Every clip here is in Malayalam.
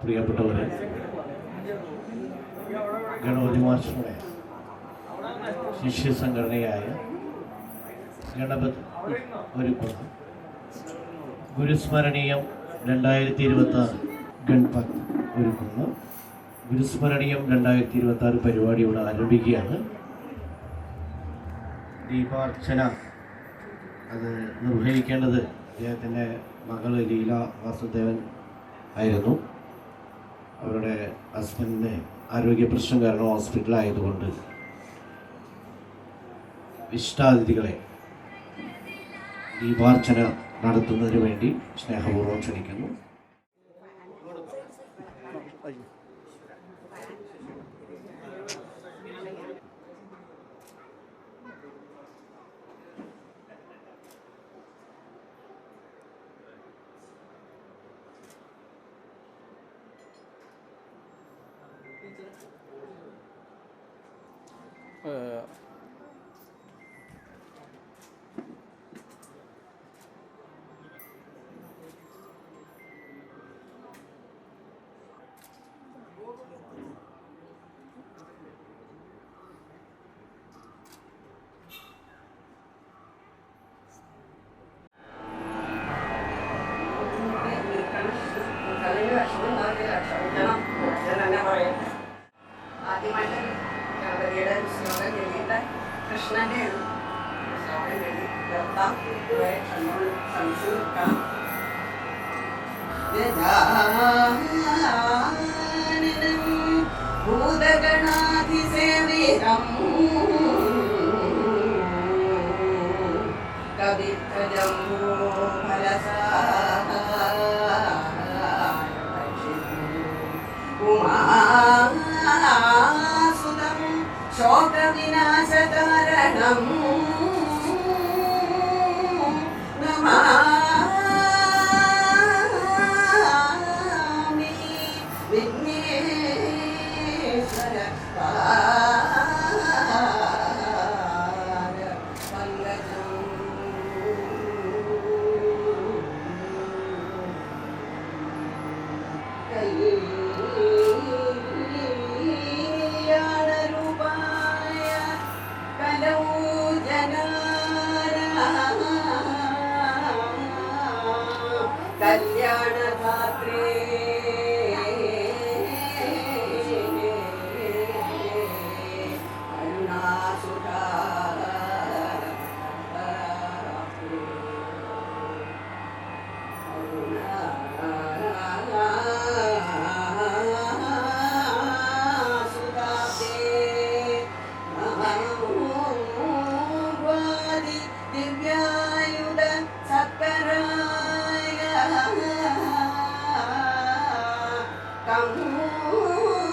പ്രിയപ്പെട്ടവരെ, ഗണപതി മാസ്റ്ററുടെ ശിഷ്യ സംഘടനയായ ഗണപതി ഒരുക്കുന്ന ഗുരുസ്മരണീയം 2026 ഗൺപത് ഒരുക്കുന്ന ഗുരുസ്മരണീയം 2026 പരിപാടി ഇവിടെ ആരംഭിക്കുകയാണ്. ദീപാർച്ചന അത് നിർവഹിക്കേണ്ടത് അദ്ദേഹത്തിൻ്റെ മകൾ ലീല വാസുദേവൻ ആയിരുന്നു. അവരുടെ ഹസ്ബൻഡിന് ആരോഗ്യ പ്രശ്നം കാരണം ഹോസ്പിറ്റലായതുകൊണ്ട് ഇഷ്ടാതിഥികളെ ദീപാർച്ചന നടത്തുന്നതിന് വേണ്ടി സ്നേഹപൂർവ്വം ക്ഷണിക്കുന്നു. ആദ്യമായിട്ട് ഗണപതിയുടെ ശ്ലോകം ചൊല്ലിയിട്ട് കൃഷ്ണൻ്റെ ശ്ലോകം ചൊല്ലി നിർത്താം. സംസ്കൃതം ഭൂതഗണാധിസേവിതം കവിത്രജംബോ ഉമാസുതം ശോകവിനാശകാരണം നമാമി വിഘ്നേശ്വര പങ്കജം. കല്യാണധാത്രേ അരുണാസുധാ ദിവ്യായുധ സക്കരായ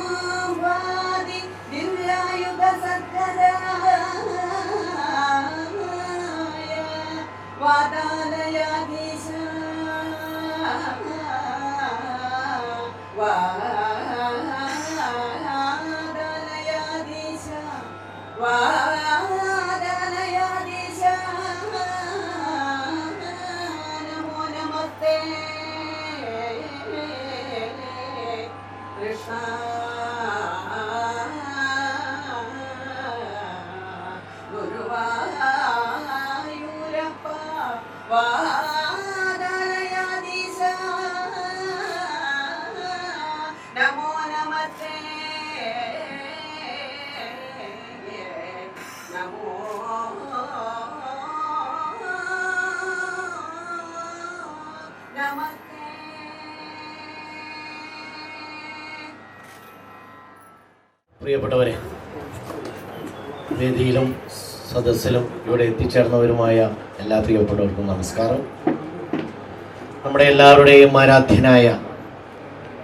കംവാദി ദിവ്യായുധ സക്കരായ വാദാലയാധീശ വാദാലയാധീശ വാദാലയാധീശ നമോ നമസ്തേ കൃഷ്ണ ഗുരുവായൂരപ്പ വാദലയാധീശ നമോ നമസ്തേ നമോ നമസ്തേ. പ്രിയപ്പെട്ടവരെ, വേദിയിലും സദസ്സിലും ഇവിടെ എത്തിച്ചേർന്നവരുമായ എല്ലാ പ്രിയപ്പെട്ടവർക്കും നമസ്കാരം. നമ്മുടെ എല്ലാവരുടെയും ആരാധ്യനായ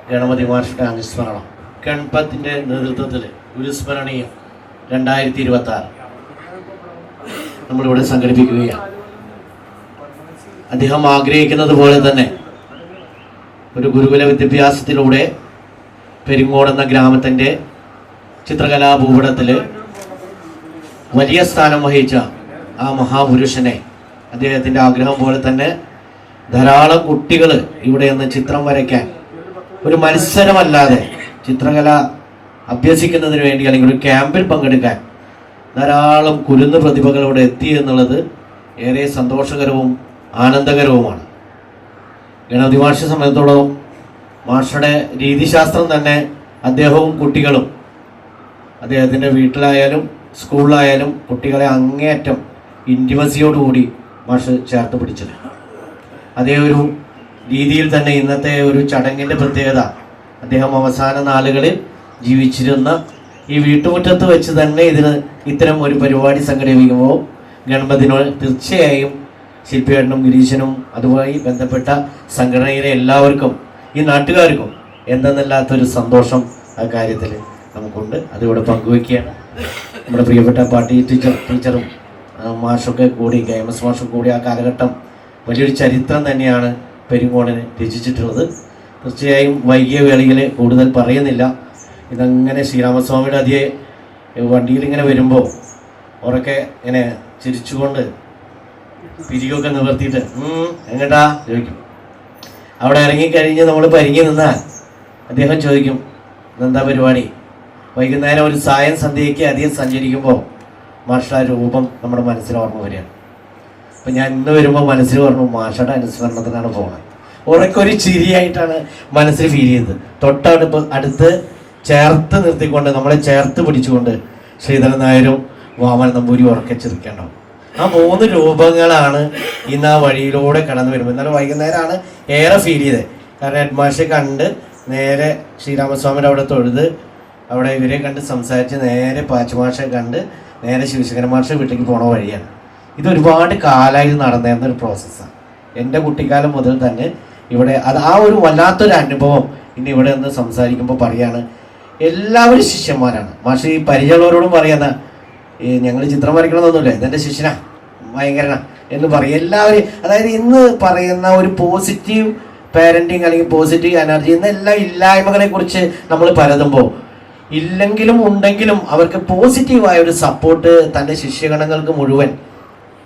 ഗണപതി മാഷുടെ അനുസ്മരണം ഗണപതിൻ്റെ നേതൃത്വത്തിൽ ഗുരുസ്മരണീയം 2026 നമ്മളിവിടെ സംഘടിപ്പിക്കുകയാണ്. അദ്ദേഹം ആഗ്രഹിക്കുന്നത് പോലെ തന്നെ ഒരു ഗുരുകുല വിദ്യാഭ്യാസത്തിലൂടെ പെരിങ്ങോട് എന്ന ഗ്രാമത്തിൻ്റെ ചിത്രകലാഭൂപടത്തിൽ വലിയ സ്ഥാനം വഹിച്ച ആ മഹാപുരുഷനെ അദ്ദേഹത്തിൻ്റെ ആഗ്രഹം പോലെ തന്നെ ധാരാളം കുട്ടികൾ ഇവിടെ നിന്ന് ചിത്രം വരയ്ക്കാൻ ഒരു മത്സരമല്ലാതെ ചിത്രകല അഭ്യസിക്കുന്നതിന് വേണ്ടി അല്ലെങ്കിൽ ഒരു ക്യാമ്പിൽ പങ്കെടുക്കാൻ ധാരാളം കുരുന്ന് പ്രതിഭകൾ ഇവിടെ എത്തി എന്നുള്ളത് ഏറെ സന്തോഷകരവും ആനന്ദകരവുമാണ്. ഗണപതി മാഷിനെ സംബന്ധിച്ചിടത്തോളം മാഷയുടെ രീതിശാസ്ത്രം തന്നെ അദ്ദേഹവും കുട്ടികളും അദ്ദേഹത്തിൻ്റെ വീട്ടിലായാലും സ്കൂളിലായാലും കുട്ടികളെ അങ്ങേയറ്റം ഇൻറ്റിമസിയോടുകൂടി മാഷ് ചേർത്ത് പിടിച്ചത്. അതേ ഒരു രീതിയിൽ തന്നെ ഇന്നത്തെ ഒരു ചടങ്ങിൻ്റെ പ്രത്യേകത അദ്ദേഹം അവസാന നാളുകളിൽ ജീവിച്ചിരുന്ന ഈ വീട്ടുമുറ്റത്ത് വെച്ച് തന്നെ ഇത്തരം ഒരു പരിപാടി സംഘടിപ്പിക്കുമ്പോൾ ഗണപതിനോട് തീർച്ചയായും ശില്പിയേട്ടനും ഗിരീശനും അതുമായി ബന്ധപ്പെട്ട സംഘടനയിലെ എല്ലാവർക്കും ഈ നാട്ടുകാർക്കും എന്തെന്നല്ലാത്തൊരു സന്തോഷം ആ കാര്യത്തിൽ നമുക്കുണ്ട്. അതിവിടെ പങ്കുവയ്ക്കുകയാണ്. നമ്മുടെ പ്രിയപ്പെട്ട പാർട്ടി ടീച്ചറും മാഷൊക്കെ കൂടി KMS മാഷൊക്കെ കൂടി ആ കാലഘട്ടം വലിയൊരു ചരിത്രം തന്നെയാണ് പെരിങ്ങോടിന് രചിച്ചിട്ടുള്ളത്. തീർച്ചയായും വൈകിയ വേളയിൽ കൂടുതൽ പറയുന്നില്ല. ഇതങ്ങനെ ശ്രീരാമസ്വാമിയുടെ അതിയെ വണ്ടിയിൽ വരുമ്പോൾ ഉറക്കെ ഇങ്ങനെ ചിരിച്ചുകൊണ്ട് പിരികൊക്കെ നിവർത്തിയിട്ട് എങ്ങട്ടാ ചോദിക്കും. അവിടെ ഇറങ്ങിക്കഴിഞ്ഞ് നമ്മൾ പരിങ്ങി നിന്നാൽ അദ്ദേഹം ചോദിക്കും എന്താ പരിപാടി. വൈകുന്നേരം ഒരു സായം സന്ധ്യയ്ക്ക് അധികം സഞ്ചരിക്കുമ്പോൾ മാഷ രൂപം നമ്മുടെ മനസ്സിൽ ഓർമ്മ വരികയാണ്. അപ്പം ഞാൻ ഇന്ന് വരുമ്പോൾ മനസ്സിൽ പറഞ്ഞു മാഷയുടെ അനുസ്മരണത്തിനാണ് പോകുന്നത്. ഉറക്കൊരു ചിരിയായിട്ടാണ് മനസ്സിൽ ഫീൽ ചെയ്തത്. അടുത്ത് ചേർത്ത് നിർത്തിക്കൊണ്ട് നമ്മളെ ചേർത്ത് പിടിച്ചുകൊണ്ട് ശ്രീധരൻ നായരും വാമൻ നമ്പൂരി ഉറക്കെ ചിരിക്കേണ്ടാവും. ആ 3 രൂപങ്ങളാണ് ഇന്ന് ആ വഴിയിലൂടെ കടന്നു വരുമ്പോൾ. എന്നാലും വൈകുന്നേരമാണ് ഏറെ ഫീൽ ചെയ്തത്. കാരണം ഹെഡ്മാഷെ കണ്ട് നേരെ ശ്രീരാമസ്വാമിയുടെ അവിടെ തൊഴുത് അവിടെ ഇവരെ കണ്ട് സംസാരിച്ച് നേരെ പാച്ചുമാഷെ കണ്ട് നേരെ ശിവശങ്കര മാഷെ വീട്ടിലേക്ക് പോണ വഴിയാണ്. ഇതൊരുപാട് കാലമായി നടന്നേന്നൊരു പ്രോസസ്സാണ്. എൻ്റെ കുട്ടിക്കാലം മുതൽ തന്നെ ഇവിടെ ആ ഒരു വല്ലാത്തൊരു അനുഭവം ഇനി ഇവിടെ നിന്ന് സംസാരിക്കുമ്പോൾ പറയാണ്. എല്ലാവരും ശിഷ്യന്മാരാണ്. മാഷ് ഈ പരിചയമുള്ളവരോടും പറയുന്ന ഞങ്ങൾ ചിത്രം വരയ്ക്കണമെന്നൊന്നുമില്ല, ഇതെൻ്റെ ശിഷ്യനാ ഭയങ്കരനാ എന്ന് പറയും എല്ലാവരും. അതായത് ഇന്ന് പറയുന്ന ഒരു പോസിറ്റീവ് പാരൻറ്റിങ് അല്ലെങ്കിൽ പോസിറ്റീവ് എനർജി എന്ന എല്ലാ ഇല്ലായ്മകളെ കുറിച്ച് നമ്മൾ പരതുമ്പോൾ ഇല്ലെങ്കിലും ഉണ്ടെങ്കിലും അവർക്ക് പോസിറ്റീവായ ഒരു സപ്പോർട്ട് തൻ്റെ ശിഷ്യഗണങ്ങൾക്ക് മുഴുവൻ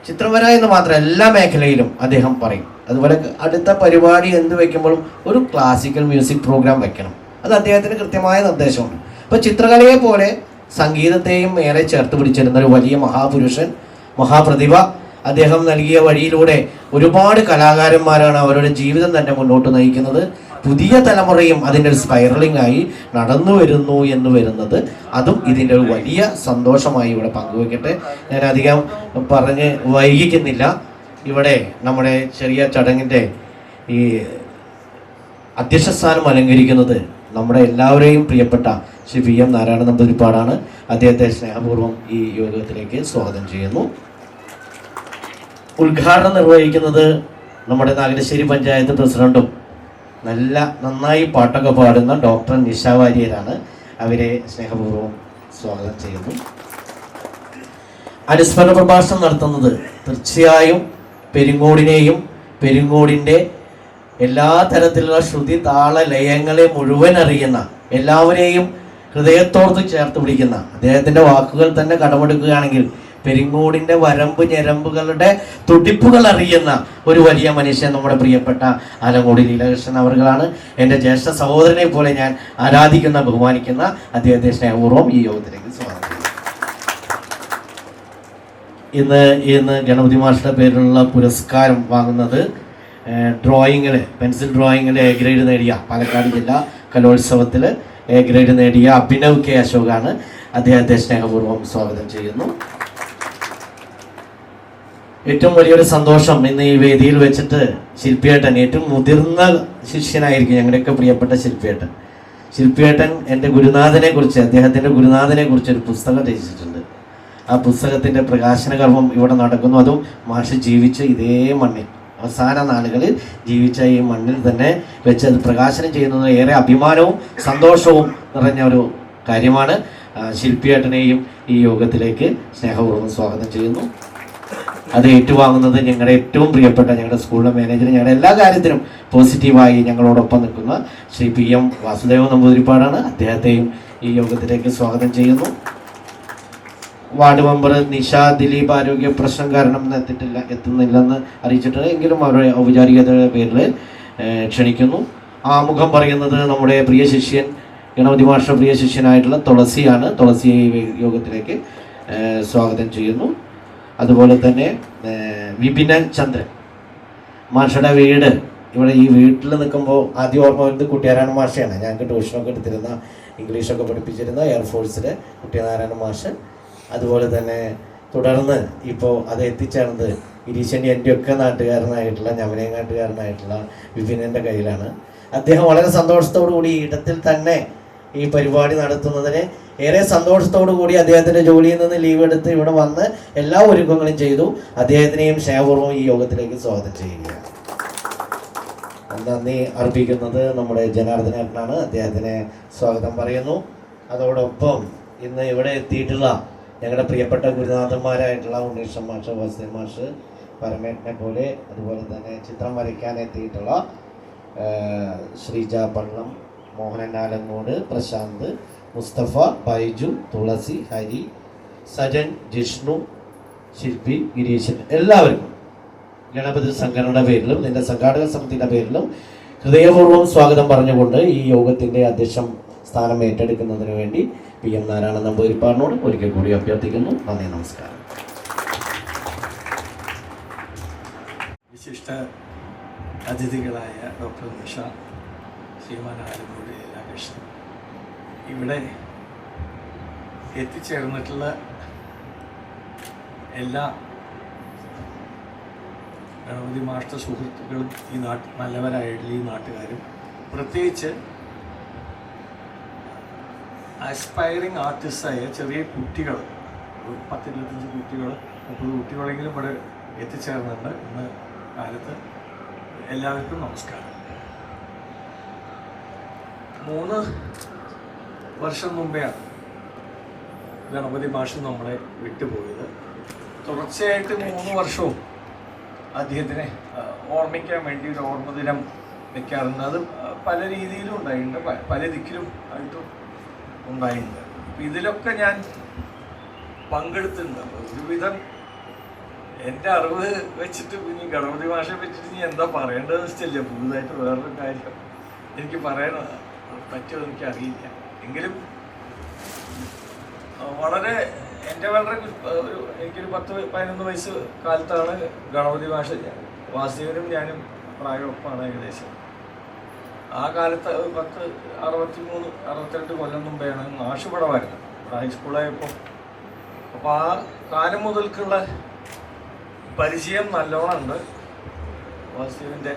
ചിത്രം വര എന്ന് മാത്രം എല്ലാ മേഖലയിലും അദ്ദേഹം പറയും. അതുപോലെ അടുത്ത പരിപാടി എന്ത് വയ്ക്കുമ്പോഴും ഒരു ക്ലാസിക്കൽ മ്യൂസിക് പ്രോഗ്രാം വയ്ക്കണം. അത് അദ്ദേഹത്തിന് കൃത്യമായ നിർദ്ദേശമുണ്ട്. അപ്പോൾ ചിത്രകലയെ പോലെ സംഗീതത്തെയും ഏറെ ചേർത്ത് പിടിച്ചിരുന്ന ഒരു വലിയ മഹാപുരുഷൻ, മഹാപ്രതിഭ. അദ്ദേഹം നൽകിയ വഴിയിലൂടെ ഒരുപാട് കലാകാരന്മാരാണ് അവരുടെ ജീവിതം തന്നെ മുന്നോട്ട് നയിക്കുന്നത്. പുതിയ തലമുറയും അതിൻ്റെ ഒരു സ്പൈറലിംഗ് ആയി നടന്നു വരുന്നു എന്ന് വരുന്നത് അതും ഇതിൻ്റെ ഒരു വലിയ സന്തോഷമായി ഇവിടെ പങ്കുവയ്ക്കട്ടെ. ഞാൻ അധികം പറഞ്ഞ് വൈകിക്കുന്നില്ല. ഇവിടെ നമ്മുടെ ചെറിയ ചടങ്ങിൻ്റെ ഈ അധ്യക്ഷ സ്ഥാനം അലങ്കരിക്കുന്നത് നമ്മുടെ എല്ലാവരെയും പ്രിയപ്പെട്ട ശ്രീ PM നാരായണ നമ്പൂതിരിപ്പാടാണ്. അദ്ദേഹത്തെ സ്നേഹപൂർവ്വം ഈ യോഗത്തിലേക്ക് സ്വാഗതം ചെയ്യുന്നു. ഉദ്ഘാടനം നിർവഹിക്കുന്നത് നമ്മുടെ നാഗരശ്ശേരി പഞ്ചായത്ത് പ്രസിഡന്റും നന്നായി പാട്ടൊക്കെ പാടുന്ന ഡോക്ടർ നിഷ വാര്യരാണ്. അവരെ സ്നേഹപൂർവ്വം സ്വാഗതം ചെയ്യുന്നു. അനുസ്മരണ പ്രഭാഷണം നടത്തുന്നത് തീർച്ചയായും പെരിങ്ങോടിനെയും പെരിങ്ങോടിൻ്റെ എല്ലാ തരത്തിലുള്ള ശ്രുതി താള ലയങ്ങളെ മുഴുവൻ അറിയുന്ന എല്ലാവരെയും ഹൃദയത്തോർത്ത് ചേർത്ത് പിടിക്കുന്ന അദ്ദേഹത്തിൻ്റെ വാക്കുകൾ തന്നെ കടമെടുക്കുകയാണെങ്കിൽ പെരിങ്ങോടിന്റെ വരമ്പ് ഞരമ്പുകളുടെ തുടിപ്പുകൾ അറിയുന്ന ഒരു വലിയ മനുഷ്യൻ നമ്മുടെ പ്രിയപ്പെട്ട ആലങ്കോട് ലീലാകൃഷ്ണൻ അവറുകളാണ്. എൻ്റെ ജ്യേഷ്ഠ സഹോദരനെ പോലെ ഞാൻ ആരാധിക്കുന്ന ബഹുമാനിക്കുന്ന അദ്ദേഹത്തെ സ്നേഹപൂർവ്വം ഈ യോഗത്തിലേക്ക് സ്വാഗതം ചെയ്യുന്നു. ഇന്ന് ഗണപതി മാഷിന്റെ പേരിലുള്ള പുരസ്കാരം വാങ്ങുന്നത് ഡ്രോയിങ്ങിൽ പെൻസിൽ ഡ്രോയിങ്ങിൽ എ ഗ്രേഡ് നേടിയ പാലക്കാട് ജില്ലാ കലോത്സവത്തിൽ എ ഗ്രേഡ് നേടിയ അഭിനവ് കെ അശോകാണ്. അദ്ദേഹത്തെ സ്നേഹപൂർവ്വം സ്വാഗതം ചെയ്യുന്നു. ഏറ്റവും വലിയൊരു സന്തോഷം ഇന്ന് ഈ വേദിയിൽ വെച്ചിട്ട് ശില്പിയേട്ടൻ ഏറ്റവും മുതിർന്ന ശിഷ്യനായിരിക്കും ഞങ്ങളുടെയൊക്കെ പ്രിയപ്പെട്ട ശില്പിയേട്ടൻ എൻ്റെ ഗുരുനാഥനെ കുറിച്ച് അദ്ദേഹത്തിൻ്റെ ഗുരുനാഥനെ കുറിച്ച് ഒരു പുസ്തകം രചിച്ചിട്ടുണ്ട്. ആ പുസ്തകത്തിൻ്റെ പ്രകാശന കർമ്മം ഇവിടെ നടക്കുന്നു. അതും മാഷ് ജീവിച്ച് ഇതേ മണ്ണിൽ അവസാന നാളുകളിൽ ജീവിച്ച ഈ മണ്ണിൽ തന്നെ വെച്ച് അത് പ്രകാശനം ചെയ്യുന്നത് ഏറെ അഭിമാനവും സന്തോഷവും നിറഞ്ഞ ഒരു കാര്യമാണ്. ശില്പിയേട്ടനെയും ഈ യോഗത്തിലേക്ക് സ്നേഹപൂർവ്വം സ്വാഗതം ചെയ്യുന്നു. അത് ഏറ്റുവാങ്ങുന്നത് ഞങ്ങളുടെ ഏറ്റവും പ്രിയപ്പെട്ട ഞങ്ങളുടെ സ്കൂളിലെ മാനേജർ, ഞങ്ങളുടെ എല്ലാ കാര്യത്തിനും പോസിറ്റീവായി ഞങ്ങളോടൊപ്പം നിൽക്കുന്ന ശ്രീ PM വാസുദേവ നമ്പൂതിരിപ്പാടാണ്. അദ്ദേഹത്തെയും ഈ യോഗത്തിലേക്ക് സ്വാഗതം ചെയ്യുന്നു. വാർഡ് മെമ്പർ നിഷ ദിലീപ് ആരോഗ്യ പ്രശ്നം കാരണം എത്തുന്നില്ലെന്ന് അറിയിച്ചിട്ടുണ്ട്. എങ്കിലും അവരുടെ ഔപചാരികതയുടെ പേരിൽ ക്ഷണിക്കുന്നു. ആമുഖം പറയുന്നത് നമ്മുടെ പ്രിയ ശിഷ്യൻ ഗണപതി മാഷ പ്രിയ ശിഷ്യനായിട്ടുള്ള തുളസിയാണ്. തുളസിയെ ഈ യോഗത്തിലേക്ക് സ്വാഗതം ചെയ്യുന്നു. അതുപോലെ തന്നെ വിപിനൻ ചന്ദ്രൻ മാഷയുടെ വീട് ഇവിടെ ഈ വീട്ടിൽ നിൽക്കുമ്പോൾ ആദ്യം ഓർമ്മ വരുന്നത് കുട്ടിനാരായണ മാഷയാണ്. ഞങ്ങൾക്ക് ട്യൂഷനൊക്കെ എടുത്തിരുന്ന ഇംഗ്ലീഷൊക്കെ പഠിപ്പിച്ചിരുന്ന എയർഫോഴ്സിലെ കുട്ടിനാരായണ മാഷ്. അതുപോലെ തന്നെ തുടർന്ന് ഇപ്പോൾ അത് എത്തിച്ചേർന്നത് ഗിരീശൻ്റെ എൻ്റെയൊക്കെ നാട്ടുകാരനായിട്ടുള്ള ഞമനേങ്ങാട്ടുകാരനായിട്ടുള്ള വിപിനൻ്റെ കയ്യിലാണ്. അദ്ദേഹം വളരെ സന്തോഷത്തോടു കൂടി ഈ ഇടത്തിൽ തന്നെ ഈ പരിപാടി നടത്തുന്നതിന് ഏറെ സന്തോഷത്തോടു കൂടി അദ്ദേഹത്തിൻ്റെ ജോലിയിൽ നിന്ന് ലീവ് എടുത്ത് ഇവിടെ വന്ന് എല്ലാ ഒരുക്കങ്ങളും ചെയ്തു. അദ്ദേഹത്തിനെയും സ്നേഹപൂർവ്വം ഈ യോഗത്തിലേക്ക് സ്വാഗതം ചെയ്യുകയാണ്. നന്ദി അർപ്പിക്കുന്നത് നമ്മുടെ ജനാർദ്ദനേട്ടനാണ്. അദ്ദേഹത്തിനെ സ്വാഗതം പറയുന്നു. അതോടൊപ്പം ഇന്ന് ഇവിടെ എത്തിയിട്ടുള്ള ഞങ്ങളുടെ പ്രിയപ്പെട്ട ഗുരുനാഥന്മാരായിട്ടുള്ള ഉണ്ണീഷൻ മാഷ്, വാസുദേവ് മാഷ്, പരമേട്ടനെ പോലെ, അതുപോലെ തന്നെ ചിത്രം വരയ്ക്കാൻ എത്തിയിട്ടുള്ള ശ്രീജ പള്ളം, മോഹനൻ ആലങ്ങോട്, പ്രശാന്ത്, മുസ്തഫ, ബൈജു, തുളസി, ഹരി, സജൻ, ജിഷ്ണു, ശില്പി, ഗിരീശൻ, എല്ലാവർക്കും ഗണപതി സംഘടനയുടെ പേരിലും നിന്റെ സംഘാടക സമിതിയുടെ പേരിലും ഹൃദയപൂർവ്വം സ്വാഗതം പറഞ്ഞുകൊണ്ട് ഈ യോഗത്തിൻ്റെ അധ്യക്ഷം സ്ഥാനം ഏറ്റെടുക്കുന്നതിന് വേണ്ടി PM നാരായണ നമ്പൂതിരിപ്പാടിനോട് ഒരിക്കൽ കൂടി അഭ്യർത്ഥിക്കുന്നു. നന്ദി, നമസ്കാരം. വിശിഷ്ട അതിഥികളായ ഡോക്ടർ നിഷ, ശ്രീമാൻ ആലങ്കോട് ലീലാകൃഷ്ണൻ, ഇവിടെ എത്തിച്ചേർന്നിട്ടുള്ള എല്ലാ ഗണപതി മാഷ്ട സുഹൃത്തുക്കളും നല്ലവരായിട്ടുള്ള ഈ നാട്ടുകാരും, പ്രത്യേകിച്ച് ആസ്പയറിങ് ആർട്ടിസ്റ്റായ ചെറിയ കുട്ടികൾ, 10-25 കുട്ടികൾ, 30 കുട്ടികളെങ്കിലും ഇവിടെ എത്തിച്ചേർന്നുണ്ട് ഇന്ന് കാലത്ത്. എല്ലാവർക്കും നമസ്കാരം. 3 വർഷം മുമ്പെയാണ് ഗണപതി മാഷ് നമ്മളെ വിട്ടുപോയത്. തുടർച്ചയായിട്ട് 3 വർഷവും അദ്ദേഹത്തിനെ ഓർമ്മിക്കാൻ വേണ്ടി ഒരു ഓർമ്മ ദിനം വെക്കാറുണ്ട്. അത് പല രീതിയിലും ഉണ്ടായിട്ടുണ്ട്, പല ദിക്കിലും ആയിട്ടും ഉണ്ടായിട്ടുണ്ട്. ഇതിലൊക്കെ ഞാൻ പങ്കെടുത്തിട്ടുണ്ട്. ഒരുവിധം എൻ്റെ അറിവ് വെച്ചിട്ട് ഇനി ഗണപതി മാഷെ പറ്റിയിട്ട് ഇനി എന്താ പറയേണ്ടതെന്ന് വെച്ചില്ല. പുതുതായിട്ട് വേറൊരു കാര്യം എനിക്ക് പറയാൻ പറ്റുമോ എനിക്കറിയില്ല. എങ്കിലും വളരെ എനിക്കൊരു 10-11 വയസ്സ് കാലത്താണ് ഗണപതി മാഷ്, വാസുദേവനും ഞാനും പ്രായമൊപ്പമാണ് ഏകദേശം. ആ കാലത്ത് 63-62 കൊല്ലം മുമ്പെയാണ് മാഷ് ഇവിടെ വരുന്നത്, ഹൈസ്കൂളായപ്പോൾ. അപ്പോൾ ആ കാലം മുതൽക്കുള്ള പരിചയം നല്ലോണം ഉണ്ട്. വാസുദേവൻ്റെ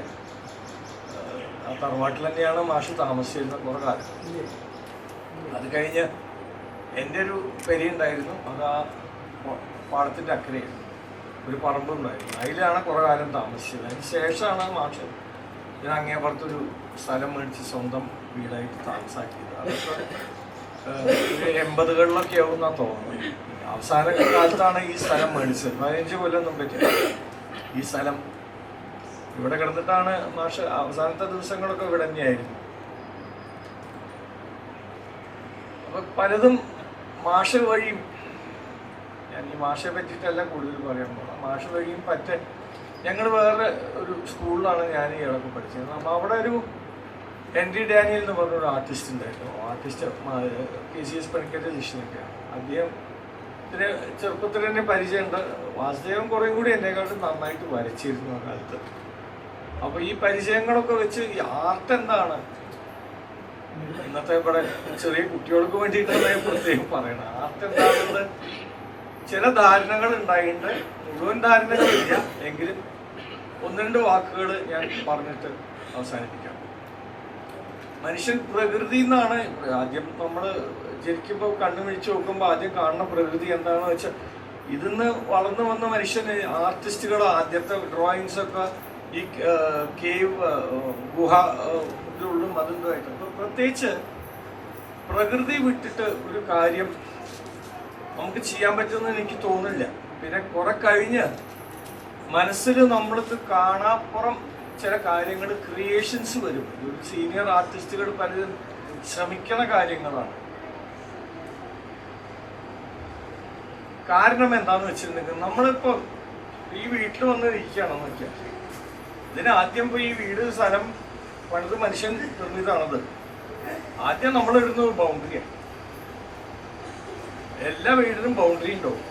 ആ തറവാട്ടിൽ തന്നെയാണ് മാഷ് താമസിച്ചിരുന്നത് കുറേ കാലം. അത് കഴിഞ്ഞ് എൻ്റെ ഒരു പെരിയുണ്ടായിരുന്നു, അത് ആ പാടത്തിൻ്റെ അക്കരയിൽ ഒരു പറമ്പുണ്ടായിരുന്നു, അതിലാണ് കുറേ കാലം താമസിച്ചത്. അതിന് ശേഷമാണ് മാഷ് ഞാൻ അങ്ങേപ്പുറത്തൊരു സ്ഥലം മേടിച്ച് സ്വന്തം വീടായിട്ട് താമസാക്കിയത്. അതൊക്കെ 80കളിലൊക്കെ ആവുമെന്നാണ് തോന്നുന്നത്. അവസാന കാലത്താണ് ഈ സ്ഥലം മേടിച്ചത്. 15 കൊല്ലം പറ്റി ഈ സ്ഥലം ഇവിടെ കിടന്നിട്ടാണ് മാഷ് അവസാനത്തെ ദിവസങ്ങളൊക്കെ ഇവിടെ തന്നെയായിരുന്നു. അപ്പം പലതും മാഷ് വഴിയും ഞാൻ ഈ മാഷെ പറ്റിയിട്ടല്ല കൂടുതൽ പറയാൻ പോകുന്നത്. മാഷ് വഴിയും ഞങ്ങൾ വേറെ ഒരു സ്കൂളിലാണ് ഞാൻ ഈ ഇളക്ക് പഠിച്ചത്. അപ്പോൾ അവിടെ ഒരു ഹെൻറി ഡാനിയൽ എന്ന് പറഞ്ഞൊരു ആർട്ടിസ്റ്റ് ഉണ്ടായിരുന്നു. ആർട്ടിസ്റ്റ് KCS പണിക്കരുടെ ശിഷ്യനൊക്കെയാണ്. അദ്ദേഹത്തിന് ചെറുപ്പത്തിൽ തന്നെ പരിചയമുണ്ട്. വാസുദേവൻ കുറേ കൂടി എന്നെക്കാട്ടും നന്നായിട്ട് വരച്ചിരുന്നു ആ കാലത്ത്. അപ്പോൾ ഈ പരിചയങ്ങളൊക്കെ വെച്ച് ഈ ആർട്ട് എന്താണ് ഇന്നത്തെ ഇവിടെ ചെറിയ കുട്ടികൾക്ക് വേണ്ടിയിട്ടാണ് ഞാൻ പ്രത്യേകം പറയണം. ആർട്ട് എന്താണെന്നത് ചില ധാരണകൾ ഉണ്ടായിട്ടുണ്ട്. മുഴുവൻ ധാരണകളില്ല, എങ്കിലും 1-2 വാക്കുകൾ ഞാൻ പറഞ്ഞിട്ട് അവസാനിപ്പിക്കാം. മനുഷ്യൻ പ്രകൃതി എന്നാണ് ആദ്യം നമ്മൾ ജനിക്കുമ്പോൾ കണ്ണു വിഴിച്ച് നോക്കുമ്പോൾ ആദ്യം കാണുന്ന പ്രകൃതി എന്താണെന്ന് വെച്ചാൽ ഇതിന്ന് വളർന്നു വന്ന മനുഷ്യന് ആർട്ടിസ്റ്റുകൾ ആദ്യത്തെ ഡ്രോയിങ്സ് ഒക്കെ ഈ കേവ് ഗുഹ ഉള്ളും അതുമായിട്ട്. അപ്പോൾ പ്രത്യേകിച്ച് പ്രകൃതി വിട്ടിട്ട് ഒരു കാര്യം നമുക്ക് ചെയ്യാൻ പറ്റുമെന്ന് എനിക്ക് തോന്നില്ല. പിന്നെ കുറെ കഴിഞ്ഞ് മനസ്സിൽ നമ്മൾക്ക് കാണാപ്പുറം ചില കാര്യങ്ങൾ ക്രിയേഷൻസ് വരും. ഒരു സീനിയർ ആർട്ടിസ്റ്റുകൾ പലരും ശ്രമിക്കുന്ന കാര്യങ്ങളാണ്. കാരണം എന്താന്ന് വെച്ചിട്ടുണ്ടെങ്കിൽ നമ്മളിപ്പോൾ ഈ വീട്ടിൽ വന്ന് ഇരിക്കുകയാണെന്ന് വെച്ചാൽ ഇതിനാദ്യം ഇപ്പോൾ ഈ വീട് സ്ഥലം പണിത് മനുഷ്യൻ നിർമ്മിതാണത്. ആദ്യം നമ്മൾ ഇടുന്നത് ബൗണ്ടറിയാണ്. എല്ലാ വീടിനും ബൗണ്ടറി ഉണ്ടാവും.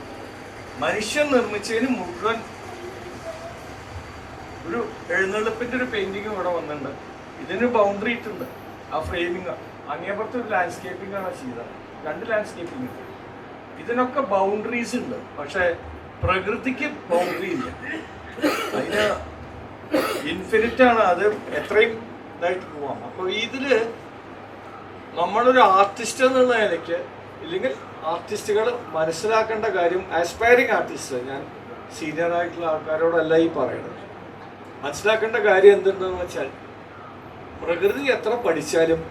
മനുഷ്യൻ നിർമ്മിച്ചതിന് മുഴുവൻ ഒരു എഴുന്നള്ളിപ്പിന്റെ ഒരു പെയിന്റിങ് ഇവിടെ വന്നിട്ടുണ്ട്. ഇതിന് ബൗണ്ടറി ഇട്ടുണ്ട്. ആ ഫ്രെയിമിങ് അങ്ങേപ്പുറത്ത് ഒരു ലാൻഡ്സ്കേപ്പിംഗ് ആണ് ചെയ്തത്. 2 ലാൻഡ്സ്കേപ്പിംഗ്. ഇതിനൊക്കെ ബൗണ്ടറീസ് ഉണ്ട്. പക്ഷെ പ്രകൃതിക്ക് ബൗണ്ടറി ഇല്ല. അതിന് ഇൻഫിനിറ്റ് ആണ്. അത് എത്രയും ഇതായിട്ട് പോവാം. അപ്പോൾ ഇതില് നമ്മളൊരു ആർട്ടിസ്റ്റ് എന്നുള്ള നിലയ്ക്ക് ഇല്ലെങ്കിൽ ആർട്ടിസ്റ്റുകൾ മനസ്സിലാക്കേണ്ട കാര്യം, ആസ്പയറിങ് ആർട്ടിസ്റ്റ്, ഞാൻ സീനിയർ ആയിട്ടുള്ള ആൾക്കാരോടല്ല ഈ പറയുന്നത്, മനസ്സിലാക്കേണ്ട കാര്യം എന്തുണ്ടെന്ന് വെച്ചാൽ പ്രകൃതി എത്ര പഠിച്ചാലും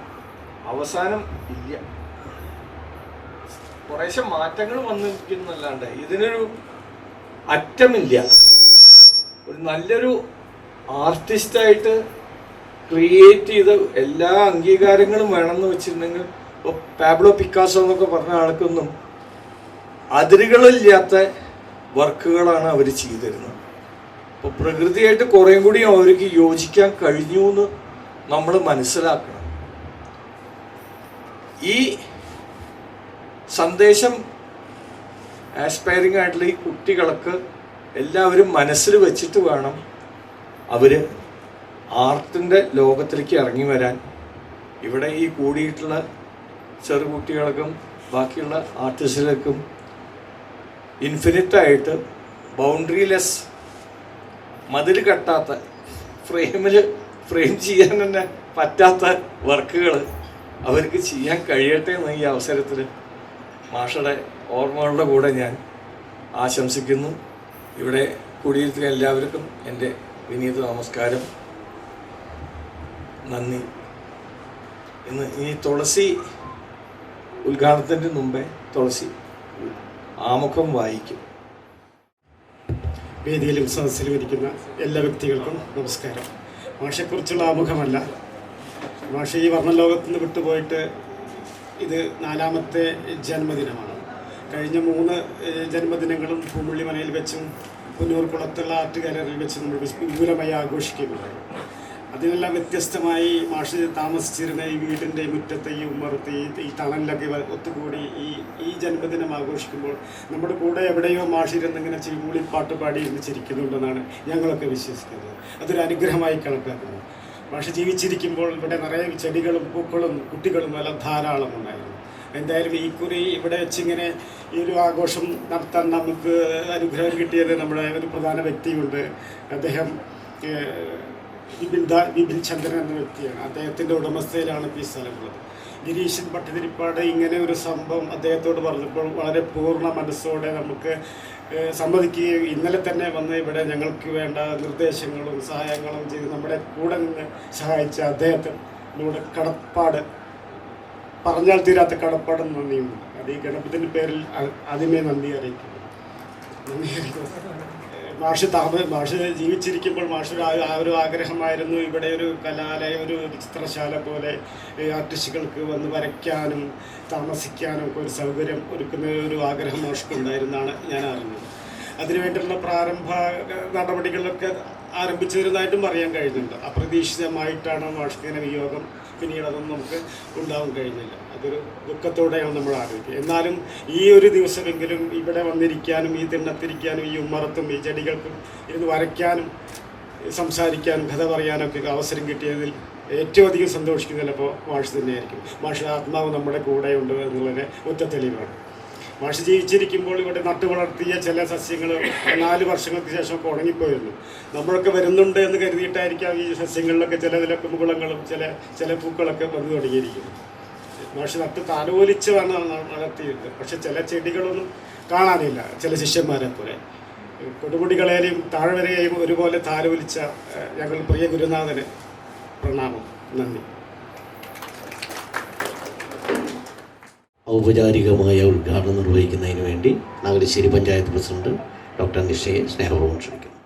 അവസാനം ഇല്ല. കുറേശ്ശെ മാറ്റങ്ങൾ വന്നിരിക്കുന്നല്ലാണ്ട് ഇതിനൊരു അറ്റമില്ല. ഒരു നല്ലൊരു ആർട്ടിസ്റ്റായിട്ട് ക്രിയേറ്റ് ചെയ്ത എല്ലാ അംഗീകാരങ്ങളും വേണമെന്ന് വെച്ചിട്ടുണ്ടെങ്കിൽ ഇപ്പോൾ പാബ്ലോ പിക്കാസോ എന്നൊക്കെ പറഞ്ഞ ആൾക്കൊന്നും അതിരുകളില്ലാത്ത വർക്കുകളാണ് അവർ ചെയ്തിരുന്നത്. അപ്പോൾ പ്രകൃതിയായിട്ട് കുറേയും കൂടി അവർക്ക് യോജിക്കാൻ കഴിഞ്ഞു എന്ന് നമ്മൾ മനസ്സിലാക്കണം. ഈ സന്ദേശം ആസ്പയറിംഗ് ആയിട്ടുള്ള ഈ കുട്ടികൾക്ക് എല്ലാവരും മനസ്സിൽ വെച്ചിട്ട് വേണം അവർ ആർട്ടിൻ്റെ ലോകത്തിലേക്ക് ഇറങ്ങി വരാൻ. ഇവിടെ ഈ കൂടിയിട്ടുള്ള ചെറുകുട്ടികൾക്കും ബാക്കിയുള്ള ആർട്ടിസ്റ്റുകൾക്കും ഇൻഫിനിറ്റായിട്ട് ബൗണ്ടറിലെസ്, മതിൽ കെട്ടാത്ത, ഫ്രെയിം ചെയ്യാൻ തന്നെ പറ്റാത്ത വർക്കുകൾ അവർക്ക് ചെയ്യാൻ കഴിയട്ടെ എന്ന് ഈ അവസരത്തിൽ മാഷയുടെ ഓർമ്മകളുടെ കൂടെ ഞാൻ ആശംസിക്കുന്നു. ഇവിടെ കൂടിയിരിക്കുന്ന എല്ലാവർക്കും എൻ്റെ വിനീത നമസ്കാരം, നന്ദി. ഇന്ന് ഈ തുളസി ഉദ്ഘാടനത്തിൻ്റെ മുമ്പേ തുളസി ആമുഖം വായിക്കും. വേദിയിലും സദസ്സിലും ഇരിക്കുന്ന എല്ലാ വ്യക്തികൾക്കും നമസ്കാരം. മാഷയെക്കുറിച്ചുള്ള ആമുഖമല്ല. മാഷ ഈ വർണ്ണലോകത്ത് നിന്ന് വിട്ടുപോയിട്ട് ഇത് 4ാമത്തെ ജന്മദിനമാണ്. കഴിഞ്ഞ 3 ജന്മദിനങ്ങളും പൂമുള്ളിമലയിൽ വെച്ചും പുന്നൂർക്കുളത്തുള്ള ആർട്ട് ഗാലറിയിൽ വെച്ച് നമ്മൾ വിപുലമായി ആഘോഷിക്കുകയുണ്ടായി. അതിനെല്ലാം വ്യത്യസ്തമായി മാഷ് താമസിച്ചിരുന്ന ഈ വീടിൻ്റെ മുറ്റത്തെ ഈ ഉമ്മറത്ത് ഈ തണലിലൊക്കെ ഒത്തുകൂടി ഈ ജന്മദിനം ആഘോഷിക്കുമ്പോൾ നമ്മുടെ കൂടെ എവിടെയോ മാഷിരുന്നിങ്ങനെ ചിരിമൂളിപ്പാട്ട് പാടി ഇരുന്ന് ചിരിക്കുന്നുണ്ടെന്നാണ് ഞങ്ങളൊക്കെ വിശ്വസിക്കുന്നത്. അതൊരു അനുഗ്രഹമായി കണക്കാക്കുന്നു. മാഷ് ജീവിച്ചിരിക്കുമ്പോൾ ഇവിടെ നിറയെ ചെടികളും പൂക്കളും കുട്ടികളും എല്ലാം ധാരാളം ഉണ്ടായിരുന്നു. എന്തായാലും ഈ കുറി ഇവിടെ വെച്ചിങ്ങനെ ഈ ഒരു ആഘോഷം നടത്താൻ നമുക്ക് അനുഗ്രഹം കിട്ടിയത് നമ്മുടെ ഒരു പ്രധാന വ്യക്തിയുണ്ട്. അദ്ദേഹം വിപിൻ ചന്ദ്രൻ എന്ന വ്യക്തിയാണ്. അദ്ദേഹത്തിൻ്റെ ഉടമസ്ഥയിലാണ് ഈ സ്ഥലമുള്ളത്. ഗിരീശൻ ഭട്ടതിരിപ്പാട് ഇങ്ങനെ ഒരു സംഭവം അദ്ദേഹത്തോട് പറഞ്ഞപ്പോൾ വളരെ പൂർണ്ണ മനസ്സോടെ നമുക്ക് സമ്മതിക്കുകയും ഇന്നലെ തന്നെ വന്ന് ഇവിടെ ഞങ്ങൾക്ക് വേണ്ട നിർദ്ദേശങ്ങളും സഹായങ്ങളും ചെയ്ത് നമ്മുടെ കൂടെ നിന്ന് സഹായിച്ച അദ്ദേഹത്തിനോട് കടപ്പാട്, പറഞ്ഞാൽ തീരാത്ത കടപ്പാടും നന്ദിയുണ്ട്. അത് ഈ ഗണപതിൻ്റെ പേരിൽ ആദ്യമേ നന്ദി അറിയിക്കുന്നു. മാഷ് ജീവിച്ചിരിക്കുമ്പോൾ ആ ഒരു ആഗ്രഹമായിരുന്നു ഇവിടെ ഒരു കലാലയം, ഒരു ചിത്രശാല പോലെ ആർട്ടിസ്റ്റുകൾക്ക് വന്ന് വരയ്ക്കാനും താമസിക്കാനും ഒക്കെ ഒരു സൗകര്യം ഒരുക്കുന്ന ഒരു ആഗ്രഹം മാഷ്ക്കുണ്ടായിരുന്നാണ് ഞാൻ അറിഞ്ഞത്. അതിനുവേണ്ടിയുള്ള പ്രാരംഭ നടപടികളൊക്കെ ആരംഭിച്ചിരുന്നതായിട്ടും അറിയാൻ കഴിയുന്നുണ്ട്. അപ്രതീക്ഷിതമായിട്ടാണ് മാഷ്ക്കിങ്ങനെ വിയോഗം, പിന്നീട് അതൊന്നും നമുക്ക് ഉണ്ടാവാൻ കഴിഞ്ഞില്ല. അതൊരു ദുഃഖത്തോടെയാണ് നമ്മൾ ആലോചിക്കുക. എന്നാലും ഈ ഒരു ദിവസമെങ്കിലും ഇവിടെ വന്നിരിക്കാനും ഈ തിണ്ണത്തിരിക്കാനും ഈ ഉമ്മറത്തും ഈ ചെടികൾക്കും ഇരുന്ന് വരയ്ക്കാനും സംസാരിക്കാനും കഥ പറയാനൊക്കെ അവസരം കിട്ടിയതിൽ ഏറ്റവും അധികം സന്തോഷിക്കുന്നതിൽ അപ്പോൾ മാഷ് തന്നെയായിരിക്കും. മാഷ് ആത്മാവ് നമ്മുടെ കൂടെയുണ്ട് എന്നുള്ളതിന് ഒറ്റ തെളിവാണ്. മാഷ് ജീവിച്ചിരിക്കുമ്പോൾ ഇവിടെ നട്ടു വളർത്തിയ ചില സസ്യങ്ങൾ 4 വർഷങ്ങൾക്ക് ശേഷമൊക്കെ ഉണങ്ങിപ്പോയിരുന്നു. നമ്മളൊക്കെ വരുന്നുണ്ട് എന്ന് കരുതിയിട്ടായിരിക്കാം ഈ സസ്യങ്ങളിലൊക്കെ ചിലതിലൊക്കെ മുകുളങ്ങളും ചില പൂക്കളൊക്കെ വന്നു തുടങ്ങിയിരിക്കുന്നു. മാഷ് നട്ട് താലോലിച്ച് വളർത്തിയിട്ടുണ്ട്. പക്ഷെ ചില ചെടികളൊന്നും കാണാനില്ല. ചില ശിഷ്യന്മാരെ പോലെ കൊടുമുടികളെയും താഴ്വരയെയും ഒരുപോലെ താലോലിച്ച ഞങ്ങൾ പ്രിയ ഗുരുനാഥന് പ്രണാമം, നന്ദി. ഔപചാരികമായ ഉദ്ഘാടനം നിർവഹിക്കുന്നതിന് വേണ്ടി നാഗരശ്ശേരി പഞ്ചായത്ത് പ്രസിഡന്റ് ഡോക്ടർ നിഷയെ സ്നേഹപൂർവ്വം ക്ഷണിക്കുന്നു.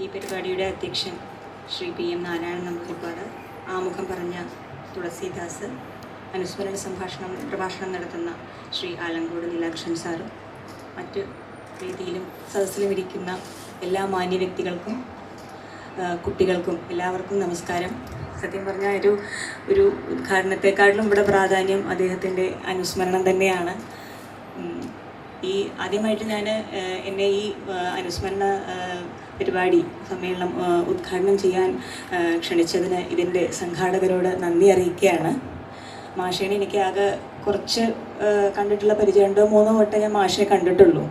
ഈ പരിപാടിയുടെ അധ്യക്ഷൻ ശ്രീ PM നാരായണൻ നമ്പൂതിരിപ്പാട്, ആമുഖം പറഞ്ഞ തുളസീദാസ്, അനുസ്മരണ പ്രഭാഷണം നടത്തുന്ന ശ്രീ ആലങ്കോട് നീലാകൃഷ്ണൻ സാറും മറ്റ് വേദിയിലും സദസ്സിലും ഇരിക്കുന്ന എല്ലാ മാന്യ വ്യക്തികൾക്കും കുട്ടികൾക്കും എല്ലാവർക്കും നമസ്കാരം. സത്യം പറഞ്ഞാൽ ഒരു ഉദ്ഘാടനത്തെക്കാട്ടിലും ഇവിടെ പ്രാധാന്യം അദ്ദേഹത്തിൻ്റെ അനുസ്മരണം തന്നെയാണ്. ആദ്യമായിട്ട് ഞാൻ എന്നെ ഈ അനുസ്മരണ പരിപാടി സമ്മേളനം ഉദ്ഘാടനം ചെയ്യാൻ ക്ഷണിച്ചതിന് ഇതിൻ്റെ സംഘാടകരോട് നന്ദി അറിയിക്കുകയാണ്. മാഷേനെ എനിക്ക് ആകെ കുറച്ച് കണ്ടിട്ടുള്ള പരിചയം 2-3 വട്ടം ഞാൻ മാഷയെ കണ്ടിട്ടുള്ളൂ.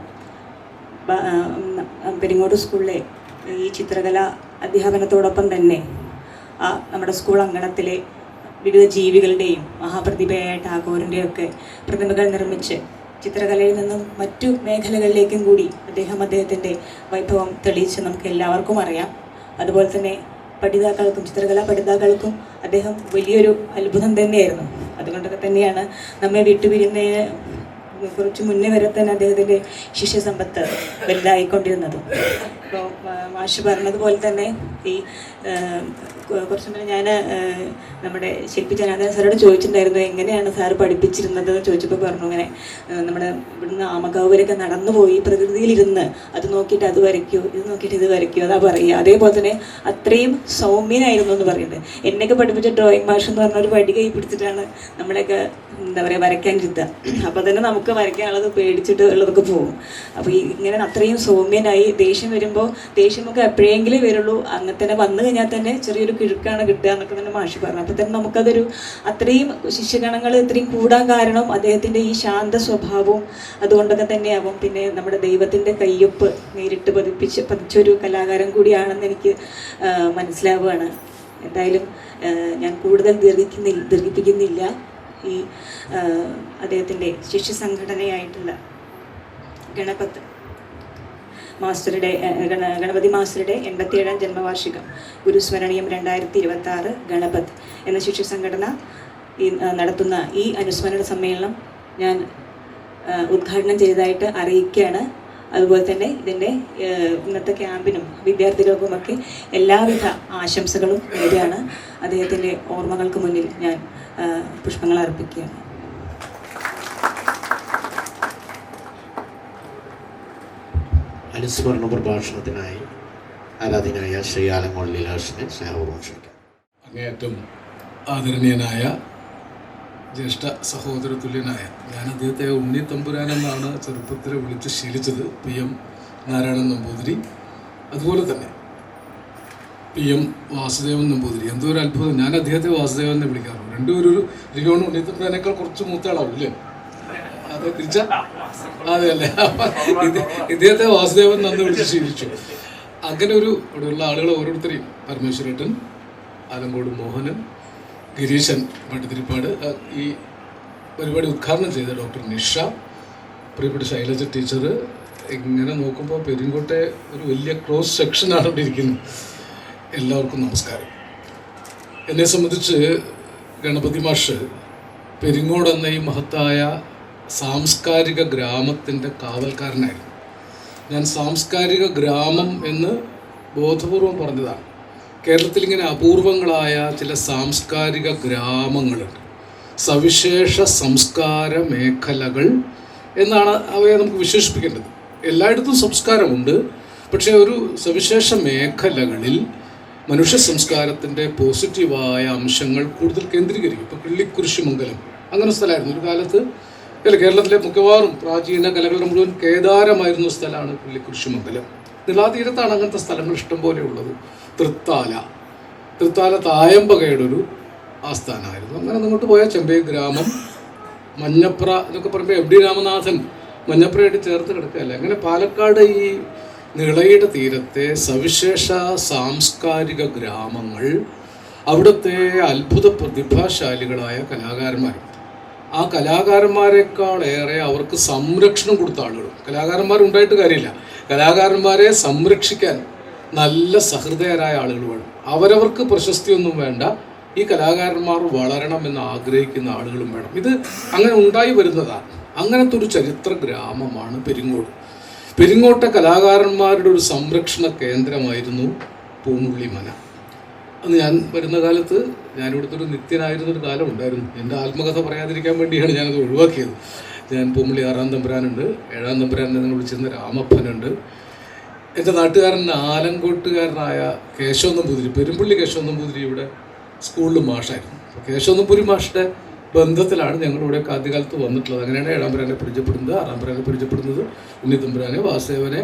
പെരിങ്ങോട് സ്കൂളിലെ ഈ ചിത്രകല അധ്യാപനത്തോടൊപ്പം തന്നെ നമ്മുടെ സ്കൂൾ അങ്കണത്തിലെ വിവിധ ജീവികളുടെയും മഹാപ്രതിഭയായ ടാഗോറിൻ്റെയൊക്കെ പ്രതിമകൾ നിർമ്മിച്ച് ചിത്രകലയിൽ നിന്നും മറ്റു മേഖലകളിലേക്കും കൂടി അദ്ദേഹത്തിൻ്റെ വൈഭവം തെളിയിച്ച് നമുക്ക് എല്ലാവർക്കും അറിയാം. അതുപോലെ തന്നെ ചിത്രകലാ പഠിതാക്കൾക്കും അദ്ദേഹം വലിയൊരു അത്ഭുതം തന്നെയായിരുന്നു. അതുകൊണ്ടൊക്കെ തന്നെയാണ് നമ്മെ വിട്ടുപിരിയുന്നതിന് കുറച്ച് മുന്നേ വരെ തന്നെ അദ്ദേഹത്തിൻ്റെ ശിഷ്യസമ്പത്ത് വലുതായിക്കൊണ്ടിരുന്നത്. അപ്പോൾ മാഷ് പറഞ്ഞതുപോലെ തന്നെ ഈ കുറച്ച് മുന്നേ ഞാൻ നമ്മുടെ ശില്പി ജനാർദ്ദൻ സാറോട് ചോദിച്ചിട്ടുണ്ടായിരുന്നു എങ്ങനെയാണ് സാറ് പഠിപ്പിച്ചിരുന്നത് എന്ന് ചോദിച്ചപ്പോൾ പറഞ്ഞു, ഇങ്ങനെ നമ്മുടെ ഇവിടുന്ന് ആമകാവ് വരെയൊക്കെ നടന്നു പോയി പ്രകൃതിയിലിരുന്ന് അത് നോക്കിയിട്ട് അത് വരയ്ക്കൂ, ഇത് നോക്കിയിട്ട് ഇത് വരയ്ക്കൂ എന്നാ പറയുക. അതേപോലെ തന്നെ അത്രയും സൗമ്യനായിരുന്നു എന്ന് പറയുന്നത്. എന്നെയൊക്കെ പഠിപ്പിച്ച ഡ്രോയിങ് മാഷ് എന്ന് പറഞ്ഞ ഒരു വടി കൈ പിടിച്ചിട്ടാണ് നമ്മളെയൊക്കെ വരയ്ക്കാൻ ഇരുത്തുക. അപ്പോൾ തന്നെ നമുക്ക് വരയ്ക്കാനുള്ളത് പേടിച്ചിട്ട് ഉള്ളതൊക്കെ പോകും. അപ്പോൾ ഇങ്ങനെ അത്രയും സൗമ്യനായി ദേഷ്യം വരുമ്പോൾ ദേഷ്യമൊക്കെ എപ്പോഴെങ്കിലും വരുള്ളൂ, അങ്ങനെ തന്നെ വന്നു കഴിഞ്ഞാൽ തന്നെ ചെറിയൊരു കിഴുക്കാണ് കിട്ടുക എന്നൊക്കെ തന്നെ മാഷി പറഞ്ഞു. അപ്പോൾ തന്നെ നമുക്കതൊരു അത്രയും ശിഷ്യഗണങ്ങൾ ഇത്രയും കൂടാൻ കാരണം അദ്ദേഹത്തിൻ്റെ ഈ ശാന്ത സ്വഭാവവും അതുകൊണ്ടൊക്കെ തന്നെയാവും. പിന്നെ നമ്മുടെ ദൈവത്തിൻ്റെ കയ്യൊപ്പ് നേരിട്ട് പതിച്ചൊരു കലാകാരൻ കൂടിയാണെന്ന് എനിക്ക് മനസ്സിലാവുകയാണ്. എന്തായാലും ഞാൻ കൂടുതൽ ദീർഘിപ്പിക്കുന്നില്ല. ഈ അദ്ദേഹത്തിൻ്റെ ശിഷ്യ സംഘടനയായിട്ടുള്ള ഗണപതി മാസ്റ്ററുടെ 87ാം ജന്മവാർഷികം ഗുരുസ്മരണീയം 2026 ഗണപത് എന്ന ശിഷ്യ സംഘടന നടത്തുന്ന ഈ അനുസ്മരണ സമ്മേളനം ഞാൻ ഉദ്ഘാടനം ചെയ്തതായിട്ട് അറിയിക്കുകയാണ്. അതുപോലെ തന്നെ ഇതിൻ്റെ ഇന്നത്തെ ക്യാമ്പിനും വിദ്യാർത്ഥികൾക്കുമൊക്കെ എല്ലാവിധ ആശംസകളും നേരെയാണ്. അദ്ദേഹത്തിൻ്റെ ഓർമ്മകൾക്ക് മുന്നിൽ ഞാൻ പുഷ്പങ്ങൾ അർപ്പിക്കുകയാണ്. അനുസ്മരണ പ്രഭാഷണത്തിനായി ആരാധനായ ശ്രീ ആലങ്കോട് ലീലാകൃഷ്ണനെ സ്നേഹപൂർവ്വം ക്ഷണിക്കാം. അങ്ങേയറ്റം ആദരണീയനായ ജ്യേഷ്ഠ സഹോദര തുല്യനായ, ഞാൻ അദ്ദേഹത്തെ ഉണ്ണിത്തമ്പുരാനെന്നാണ് ചെറുപ്പത്തിൽ വിളിച്ച് ശീലിച്ചത്, PM നാരായണൻ നമ്പൂതിരി. അതുപോലെ തന്നെ PM വാസുദേവൻ നമ്പൂതിരി. എന്തോ ഒരു അത്ഭുതം, ഞാൻ അദ്ദേഹത്തെ വാസുദേവൻ എന്ന് വിളിക്കാറുള്ളൂ. രണ്ടുപേരും എനിക്ക് ഉണ്ണിത്തമ്പുരാനേക്കാൾ കുറച്ച് മൂത്തയാളാവും അല്ലേ? അതെ, തിരിച്ച അതെ അല്ലേ? ഇദ്ദേഹത്തെ വാസുദേവൻ നന്ന് വിളിച്ച് ശീലിച്ചു. അങ്ങനെ ഇവിടെയുള്ള ആളുകൾ ഓരോരുത്തരെയും, പരമേശ്വരേട്ടൻ, ആലങ്കോട് മോഹനൻ, ഗിരീശൻ പട്ടിത്തിരിപ്പാട്, ഈ പരിപാടി ഉദ്ഘാടനം ചെയ്ത ഡോക്ടർ നിഷ, പ്രിയപ്പെട്ട ശൈലജ ടീച്ചർ, ഇങ്ങനെ നോക്കുമ്പോൾ പെരിങ്കോട്ടെ ഒരു വലിയ ക്രോസ് സെക്ഷനാണ് ഇവിടെ ഇരിക്കുന്നത്. എല്ലാവർക്കും നമസ്കാരം. എന്നെ സംബന്ധിച്ച് ഗണപതി മാഷ് പെരിങ്ങോട് എന്ന ഈ മഹത്തായ സാംസ്കാരിക ഗ്രാമത്തിൻ്റെ കാവൽക്കാരനായിരുന്നു. ഞാൻ സാംസ്കാരിക ഗ്രാമം എന്ന് ബോധപൂർവം പറഞ്ഞതാണ്. കേരളത്തിൽ ഇങ്ങനെ അപൂർവങ്ങളായ ചില സാംസ്കാരിക ഗ്രാമങ്ങളുണ്ട്, സവിശേഷ സംസ്കാര മേഖലകൾ എന്നാണ് അവയെ നമുക്ക് വിശേഷിപ്പിക്കേണ്ടത്. എല്ലായിടത്തും സംസ്കാരമുണ്ട്, പക്ഷേ ഒരു സവിശേഷ മേഖലകളിൽ മനുഷ്യ സംസ്കാരത്തിൻ്റെ പോസിറ്റീവായ അംശങ്ങൾ കൂടുതൽ കേന്ദ്രീകരിക്കും. ഇപ്പോൾ കിള്ളിക്കുരിശുമംഗലം അങ്ങനെ സ്ഥലമായിരുന്നു ഒരു കാലത്ത്. കേരളത്തിലെ മിക്കവാറും പ്രാചീന കലകളുടെ മുഴുവൻ കേദാരമായിരുന്ന സ്ഥലമാണ് കിള്ളിക്കുരിശുമംഗലം. നിളാതീരത്താണ് അങ്ങനത്തെ സ്ഥലങ്ങൾ ഇഷ്ടംപോലെ ഉള്ളത്. തൃത്താല തായമ്പകയുടെ ഒരു ആസ്ഥാനമായിരുന്നു. അങ്ങനെ അങ്ങോട്ട് പോയ ചെമ്പൈ ഗ്രാമം, മഞ്ഞപ്ര എന്നൊക്കെ പറയുമ്പോൾ എം ഡി രാമനാഥൻ മഞ്ഞപ്രയായിട്ട് ചേർത്ത് കിടക്കുകയല്ല. അങ്ങനെ പാലക്കാട് ഈ നിളയുടെ തീരത്തെ സവിശേഷ സാംസ്കാരിക ഗ്രാമങ്ങൾ, അവിടുത്തെ അത്ഭുത പ്രതിഭാശാലികളായ കലാകാരന്മാരുണ്ട്. ആ കലാകാരന്മാരെക്കാളേറെ അവർക്ക് സംരക്ഷണം കൊടുത്ത ആളുകളും. കലാകാരന്മാരുണ്ടായിട്ട് കാര്യമില്ല, കലാകാരന്മാരെ സംരക്ഷിക്കാൻ നല്ല സഹൃദയരായ ആളുകൾ വേണം. അവരവർക്ക് പ്രശസ്തിയൊന്നും വേണ്ട, ഈ കലാകാരന്മാർ വളരണമെന്ന് ആഗ്രഹിക്കുന്ന ആളുകളും വേണം. ഇത് അങ്ങനെ ഉണ്ടായി വരുന്നതാണ്. അങ്ങനത്തെ ഒരു ചരിത്ര ഗ്രാമമാണ് പെരിങ്ങോട്. പെരിങ്ങോട്ടെ കലാകാരന്മാരുടെ ഒരു സംരക്ഷണ കേന്ദ്രമായിരുന്നു പൂമുള്ളിമന. അന്ന് ഞാൻ വരുന്ന കാലത്ത് ഞാനിവിടുത്തെ ഒരു നിത്യനായിരുന്നൊരു കാലം ഉണ്ടായിരുന്നു. എൻ്റെ ആത്മകഥ പറയാതിരിക്കാൻ വേണ്ടിയാണ് ഞാനത് ഒഴിവാക്കിയത്. ഞാൻ പൂമുള്ളി 6-ാം തമ്പുരാനുണ്ട്, 7-ാം തമ്പുരാനെ നിങ്ങൾ വിളിച്ചിരുന്ന രാമപ്പനുണ്ട്. എൻ്റെ നാട്ടുകാരൻ ആലങ്കോട്ടുകാരനായ കേശവ നമ്പൂതിരി, പെരുമ്പള്ളി കേശവ നമ്പൂതിരി ഇവിടെ സ്കൂളിൽ മാഷായിരുന്നു. അപ്പോൾ കേശവ നമ്പൂരി മാഷിൻ്റെ ബന്ധത്തിലാണ് ഞങ്ങളിവിടെയൊക്കെ ആദ്യകാലത്ത് വന്നിട്ടുള്ളത്. അങ്ങനെയാണ് 7-ാം തമ്പുരാനെ പരിചയപ്പെടുന്നത്, 6-ാം തമ്പുരാനെ പരിചയപ്പെടുന്നത്, ഉണ്ണിത്തമ്പുരാനെ, വാസുദേവനെ,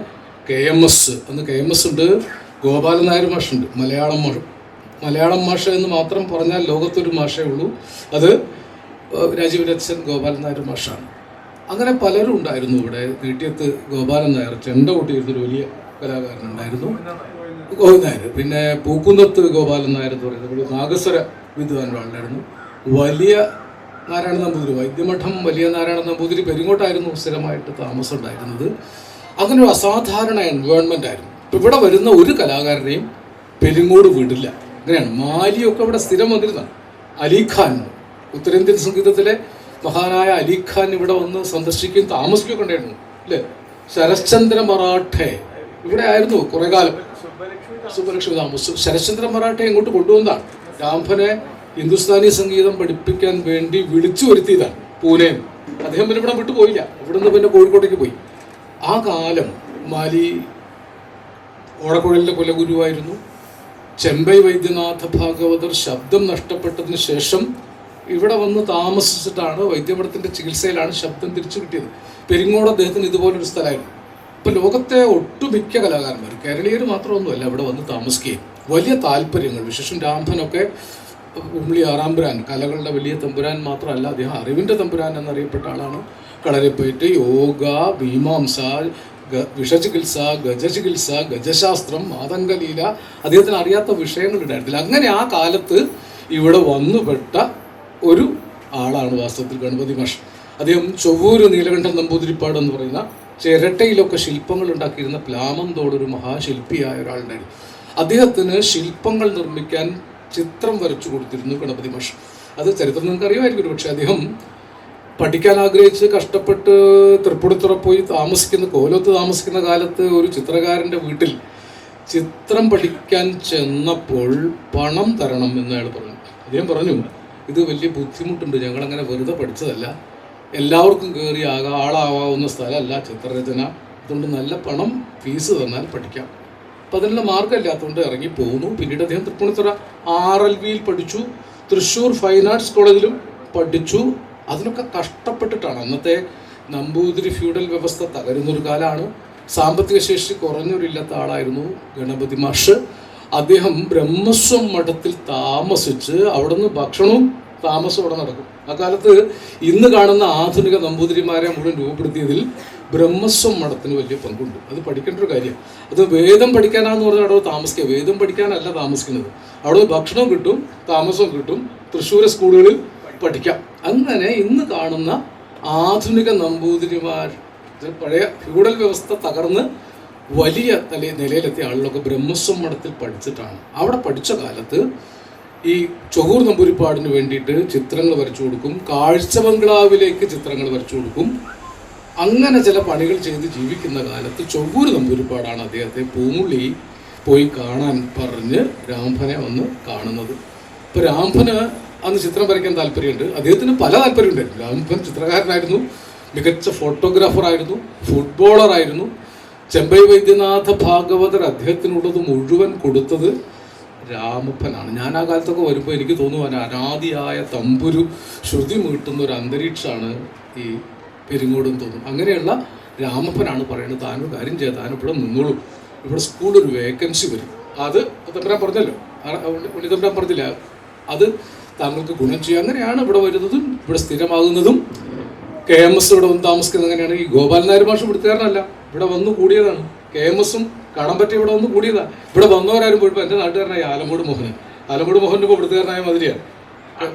KMS, അന്ന് KMS ഉണ്ട്, ഗോപാലൻ നായർ മാഷുണ്ട്. മലയാളം മാഷ എന്ന് മാത്രം പറഞ്ഞാൽ ലോകത്തൊരു മാഷേ ഉള്ളൂ, അത് രാജീവരച്ഛൻ ഗോപാലൻ നായർ മാഷാണ്. അങ്ങനെ പലരും ഉണ്ടായിരുന്നു ഇവിടെ. നീട്ടിയത്ത് ഗോപാലൻ നായർ, ചെണ്ട കൊട്ടിയിരുന്നൊരു വലിയ കലാകാരനുണ്ടായിരുന്നു, ഗോവിന്ദ നായർ. പിന്നെ പൂക്കുന്നത്ത് ഗോപാലൻ നായർ എന്ന് പറയുന്നത് നാഗസ്വര വിദ്വാൻമാരുണ്ടായിരുന്നു. വലിയ നാരായണ നമ്പൂതിരി, വൈദ്യമഠം വലിയ നാരായണ നമ്പൂതിരി പെരിങ്ങോട്ടായിരുന്നു സ്ഥിരമായിട്ട് താമസം ഉണ്ടായിരുന്നത്. അങ്ങനെ ഒരു അസാധാരണ എൻവയോൺമെൻ്റ് ആയിരുന്നു. ഇപ്പം ഇവിടെ വരുന്ന ഒരു കലാകാരനെയും പെരിങ്ങോട് വിടില്ല. അങ്ങനെയാണ്. മാലിയൊക്കെ ഇവിടെ സ്ഥിരം വന്നിരുന്നതാണ്. അലിഖാൻ, ഉത്തരേന്ത്യൻ സംഗീതത്തിലെ മഹാനായ അലിഖാൻ ഇവിടെ വന്ന് സന്ദർശിക്കുകയും താമസിക്കുകയൊക്കെ ഉണ്ടായിരുന്നു അല്ലേ. ശരശ്ചന്ദ്ര മറാഠെ ഇവിടെ ആയിരുന്നു കുറേ കാലം. സുബ്ബലക്ഷ്മി താമസിച്ചു. ശരശ്ചന്ദ്ര മറാഠെ ഇങ്ങോട്ട് കൊണ്ടുവന്നതാണ്. രാംഭനെ ഹിന്ദുസ്ഥാനി സംഗീതം പഠിപ്പിക്കാൻ വേണ്ടി വിളിച്ചു വരുത്തിയതാണ് പൂനെയിൽ. അദ്ദേഹം പിന്നെ ഇവിടെ വിട്ടു പോയില്ല, ഇവിടുന്ന് പിന്നെ കോഴിക്കോട്ടേക്ക് പോയി. ആ കാലം മാലി ഓടക്കുഴലിൻ്റെ കുലഗുരുവായിരുന്നു. ചെമ്പൈ വൈദ്യനാഥ ഭാഗവതർ ശബ്ദം നഷ്ടപ്പെട്ടതിന് ശേഷം ഇവിടെ വന്ന് താമസിച്ചിട്ടാണ് വൈദ്യമഠത്തിൻ്റെ ചികിത്സയിലാണ് ശബ്ദം തിരിച്ചു കിട്ടിയത്. പെരിങ്ങോട് അദ്ദേഹത്തിന് ഇതുപോലൊരു സ്ഥലമായിരുന്നു. ഇപ്പം ലോകത്തെ ഒട്ടുമിക്ക കലാകാരന്മാർ, കേരളീയർ മാത്രമൊന്നുമല്ല, ഇവിടെ വന്ന് താമസിക്കുകയും വലിയ താല്പര്യങ്ങൾ, വിശേഷം രാംഭനൊക്കെ ഉള്ളി 6-ാം തമ്പുരാൻ, കലകളുടെ വലിയ തമ്പുരാൻ മാത്രമല്ല, അദ്ദേഹം അറിവിൻ്റെ തമ്പുരാൻ എന്നറിയപ്പെട്ട ആളാണ്. കളരിപ്പയറ്റ്, യോഗ, മീമാംസ, വിഷചികിത്സ, ഗജചികിത്സ, ഗജശാസ്ത്രം, മാതംഗലീല, അദ്ദേഹത്തിന് അറിയാത്ത വിഷയങ്ങളുണ്ടായിരുന്നില്ല. അങ്ങനെ ആ കാലത്ത് ഇവിടെ വന്നുപെട്ട ഒരു ആളാണ് വാസ്തവത്തിൽ ഗണപതി മാഷ്. അദ്ദേഹം ചൊവ്വൂര് നീലകണ്ഠൻ നമ്പൂതിരിപ്പാട് എന്ന് പറയുന്ന ചിരട്ടയിലൊക്കെ ശില്പങ്ങൾ ഉണ്ടാക്കിയിരുന്ന പ്ലാമന്തോടൊരു മഹാശില്പിയായ ഒരാളുണ്ടായിരുന്നു. അദ്ദേഹത്തിന് ശില്പങ്ങൾ നിർമ്മിക്കാൻ ചിത്രം വരച്ചു കൊടുത്തിരുന്നു ഗണപതി മാഷ്. അത് ചരിത്രം നിങ്ങൾക്ക് അറിയുമായിരിക്കും. പക്ഷേ അദ്ദേഹം പഠിക്കാൻ ആഗ്രഹിച്ച് കഷ്ടപ്പെട്ട് തൃപ്പൂണിത്തുറ പോയി താമസിക്കുന്ന, കോലത്ത് താമസിക്കുന്ന കാലത്ത് ഒരു ചിത്രകാരൻ്റെ വീട്ടിൽ ചിത്രം പഠിക്കാൻ ചെന്നപ്പോൾ പണം തരണം എന്ന് അയാൾ പറഞ്ഞു. അദ്ദേഹം പറഞ്ഞു, ഇത് വലിയ ബുദ്ധിമുട്ടുണ്ട്, ഞങ്ങളങ്ങനെ വെറുതെ പഠിച്ചതല്ല, എല്ലാവർക്കും കയറി ആളാവാവുന്ന സ്ഥലമല്ല ചിത്രരചന, അതുകൊണ്ട് നല്ല പണം ഫീസ് തന്നാൽ പഠിക്കാം. അപ്പം അതിനുള്ള മാർഗ്ഗമില്ലാത്തതുകൊണ്ട് ഇറങ്ങി പോന്നു. പിന്നീട് അദ്ദേഹം തൃപ്പൂണിത്തുറ RLVയിൽ പഠിച്ചു, തൃശ്ശൂർ ഫൈൻ ആർട്സ് കോളേജിലും പഠിച്ചു. അതിനൊക്കെ കഷ്ടപ്പെട്ടിട്ടാണ്. അന്നത്തെ നമ്പൂതിരി ഫ്യൂഡൽ വ്യവസ്ഥ തകരുന്നൊരു കാലമാണ്. സാമ്പത്തിക ശേഷി കുറഞ്ഞൊരില്ലാത്ത ആളായിരുന്നു ഗണപതി മാഷ്. അദ്ദേഹം ബ്രഹ്മസ്വം മഠത്തിൽ താമസിച്ച് അവിടുന്ന് ഭക്ഷണവും താമസവും അവിടെ നടക്കും. അക്കാലത്ത് ഇന്ന് കാണുന്ന ആധുനിക നമ്പൂതിരിമാരെ മുഴുവൻ രൂപപ്പെടുത്തിയതിൽ ബ്രഹ്മസ്വം മഠത്തിന് വലിയ പങ്കുണ്ട്. അത് പഠിക്കേണ്ട ഒരു കാര്യം. അത് വേദം പഠിക്കാനാന്ന് പറഞ്ഞാൽ അവിടെ താമസിക്കുക, വേദം പഠിക്കാനല്ല താമസിക്കുന്നത്. അവിടെ ഭക്ഷണവും കിട്ടും, താമസവും കിട്ടും, തൃശ്ശൂർ സ്കൂളുകളിൽ പഠിക്കാം. അങ്ങനെ ഇന്ന് കാണുന്ന ആധുനിക നമ്പൂതിരിമാർ, പഴയ ഫ്യൂഡൽ വ്യവസ്ഥ തകർന്ന് വലിയ നിലയിലെത്തിയ ആളുകളൊക്കെ ബ്രഹ്മസ്വം മഠത്തിൽ പഠിച്ചിട്ടാണ്. അവിടെ പഠിച്ച കാലത്ത് ഈ ചൊവ്വൂർ നമ്പൂരിപ്പാടിന് വേണ്ടിയിട്ട് ചിത്രങ്ങൾ വരച്ചു കൊടുക്കും, കാഴ്ച ബംഗ്ലാവിലേക്ക് ചിത്രങ്ങൾ വരച്ചു കൊടുക്കും. അങ്ങനെ ചില പണികൾ ചെയ്ത് ജീവിക്കുന്ന കാലത്ത് ചൊവ്വൂർ നമ്പൂരിപ്പാടാണ് അദ്ദേഹത്തെ പൂമുള്ളി പോയി കാണാൻ പറഞ്ഞ് രാംഭനെ വന്ന് കാണുന്നത്. ഇപ്പോൾ രാംഭന് അന്ന് ചിത്രം വരയ്ക്കാൻ താല്പര്യമുണ്ട്, അദ്ദേഹത്തിന് പല താല്പര്യമുണ്ടായിരുന്നു. രാംഭൻ ചിത്രകാരനായിരുന്നു, മികച്ച ഫോട്ടോഗ്രാഫറായിരുന്നു, ഫുട്ബോളറായിരുന്നു. ചെമ്പൈ വൈദ്യനാഥ ഭാഗവതർ അദ്ദേഹത്തിനുള്ളത് മുഴുവൻ കൊടുത്തത് രാമപ്പനാണ്. ഞാൻ ആ കാലത്തൊക്കെ വരുമ്പോൾ എനിക്ക് തോന്നുവാൻ അനാദിയായ തമ്പുരു ശ്രുതി മീട്ടുന്ന ഒരു അന്തരീക്ഷമാണ് ഈ പെരിങ്ങോടെന്ന് തോന്നും. അങ്ങനെയുള്ള രാമപ്പനാണ് പറയുന്നത്, താനൊരു കാര്യം ചെയ്യാം, താനിവിടെ നിന്നോളൂ, ഇവിടെ സ്കൂളിൽ വേക്കൻസി വരും, അത് തമ്പുരാൻ പറഞ്ഞല്ലോ, ഉണ്ണിത്തമ്പുരാൻ പറഞ്ഞില്ല, അത് താങ്കൾക്ക് ഗുണം ചെയ്യുക. അങ്ങനെയാണ് ഇവിടെ വരുന്നതും ഇവിടെ സ്ഥിരമാകുന്നതും. KMS ഇവിടെ വന്ന് താമസിക്കുന്നത് അങ്ങനെയാണ്. ഈ ഗോപാലൻ നായർ മാഷ് ഇവിടുത്തുകാരനല്ല, ഇവിടെ വന്നു കൂടിയതാണ്. KMS-ഉം കടമ്പറ്റ ഇവിടെ വന്ന് കൂടിയതാണ്. ഇവിടെ വന്നവരാരും പോയപ്പോൾ എൻ്റെ നാട്ടുകാരനായ ആലങ്കോട് മോഹൻ ഇപ്പോൾ ഇവിടുത്തുകാരനായ മാതിരിയാണ്.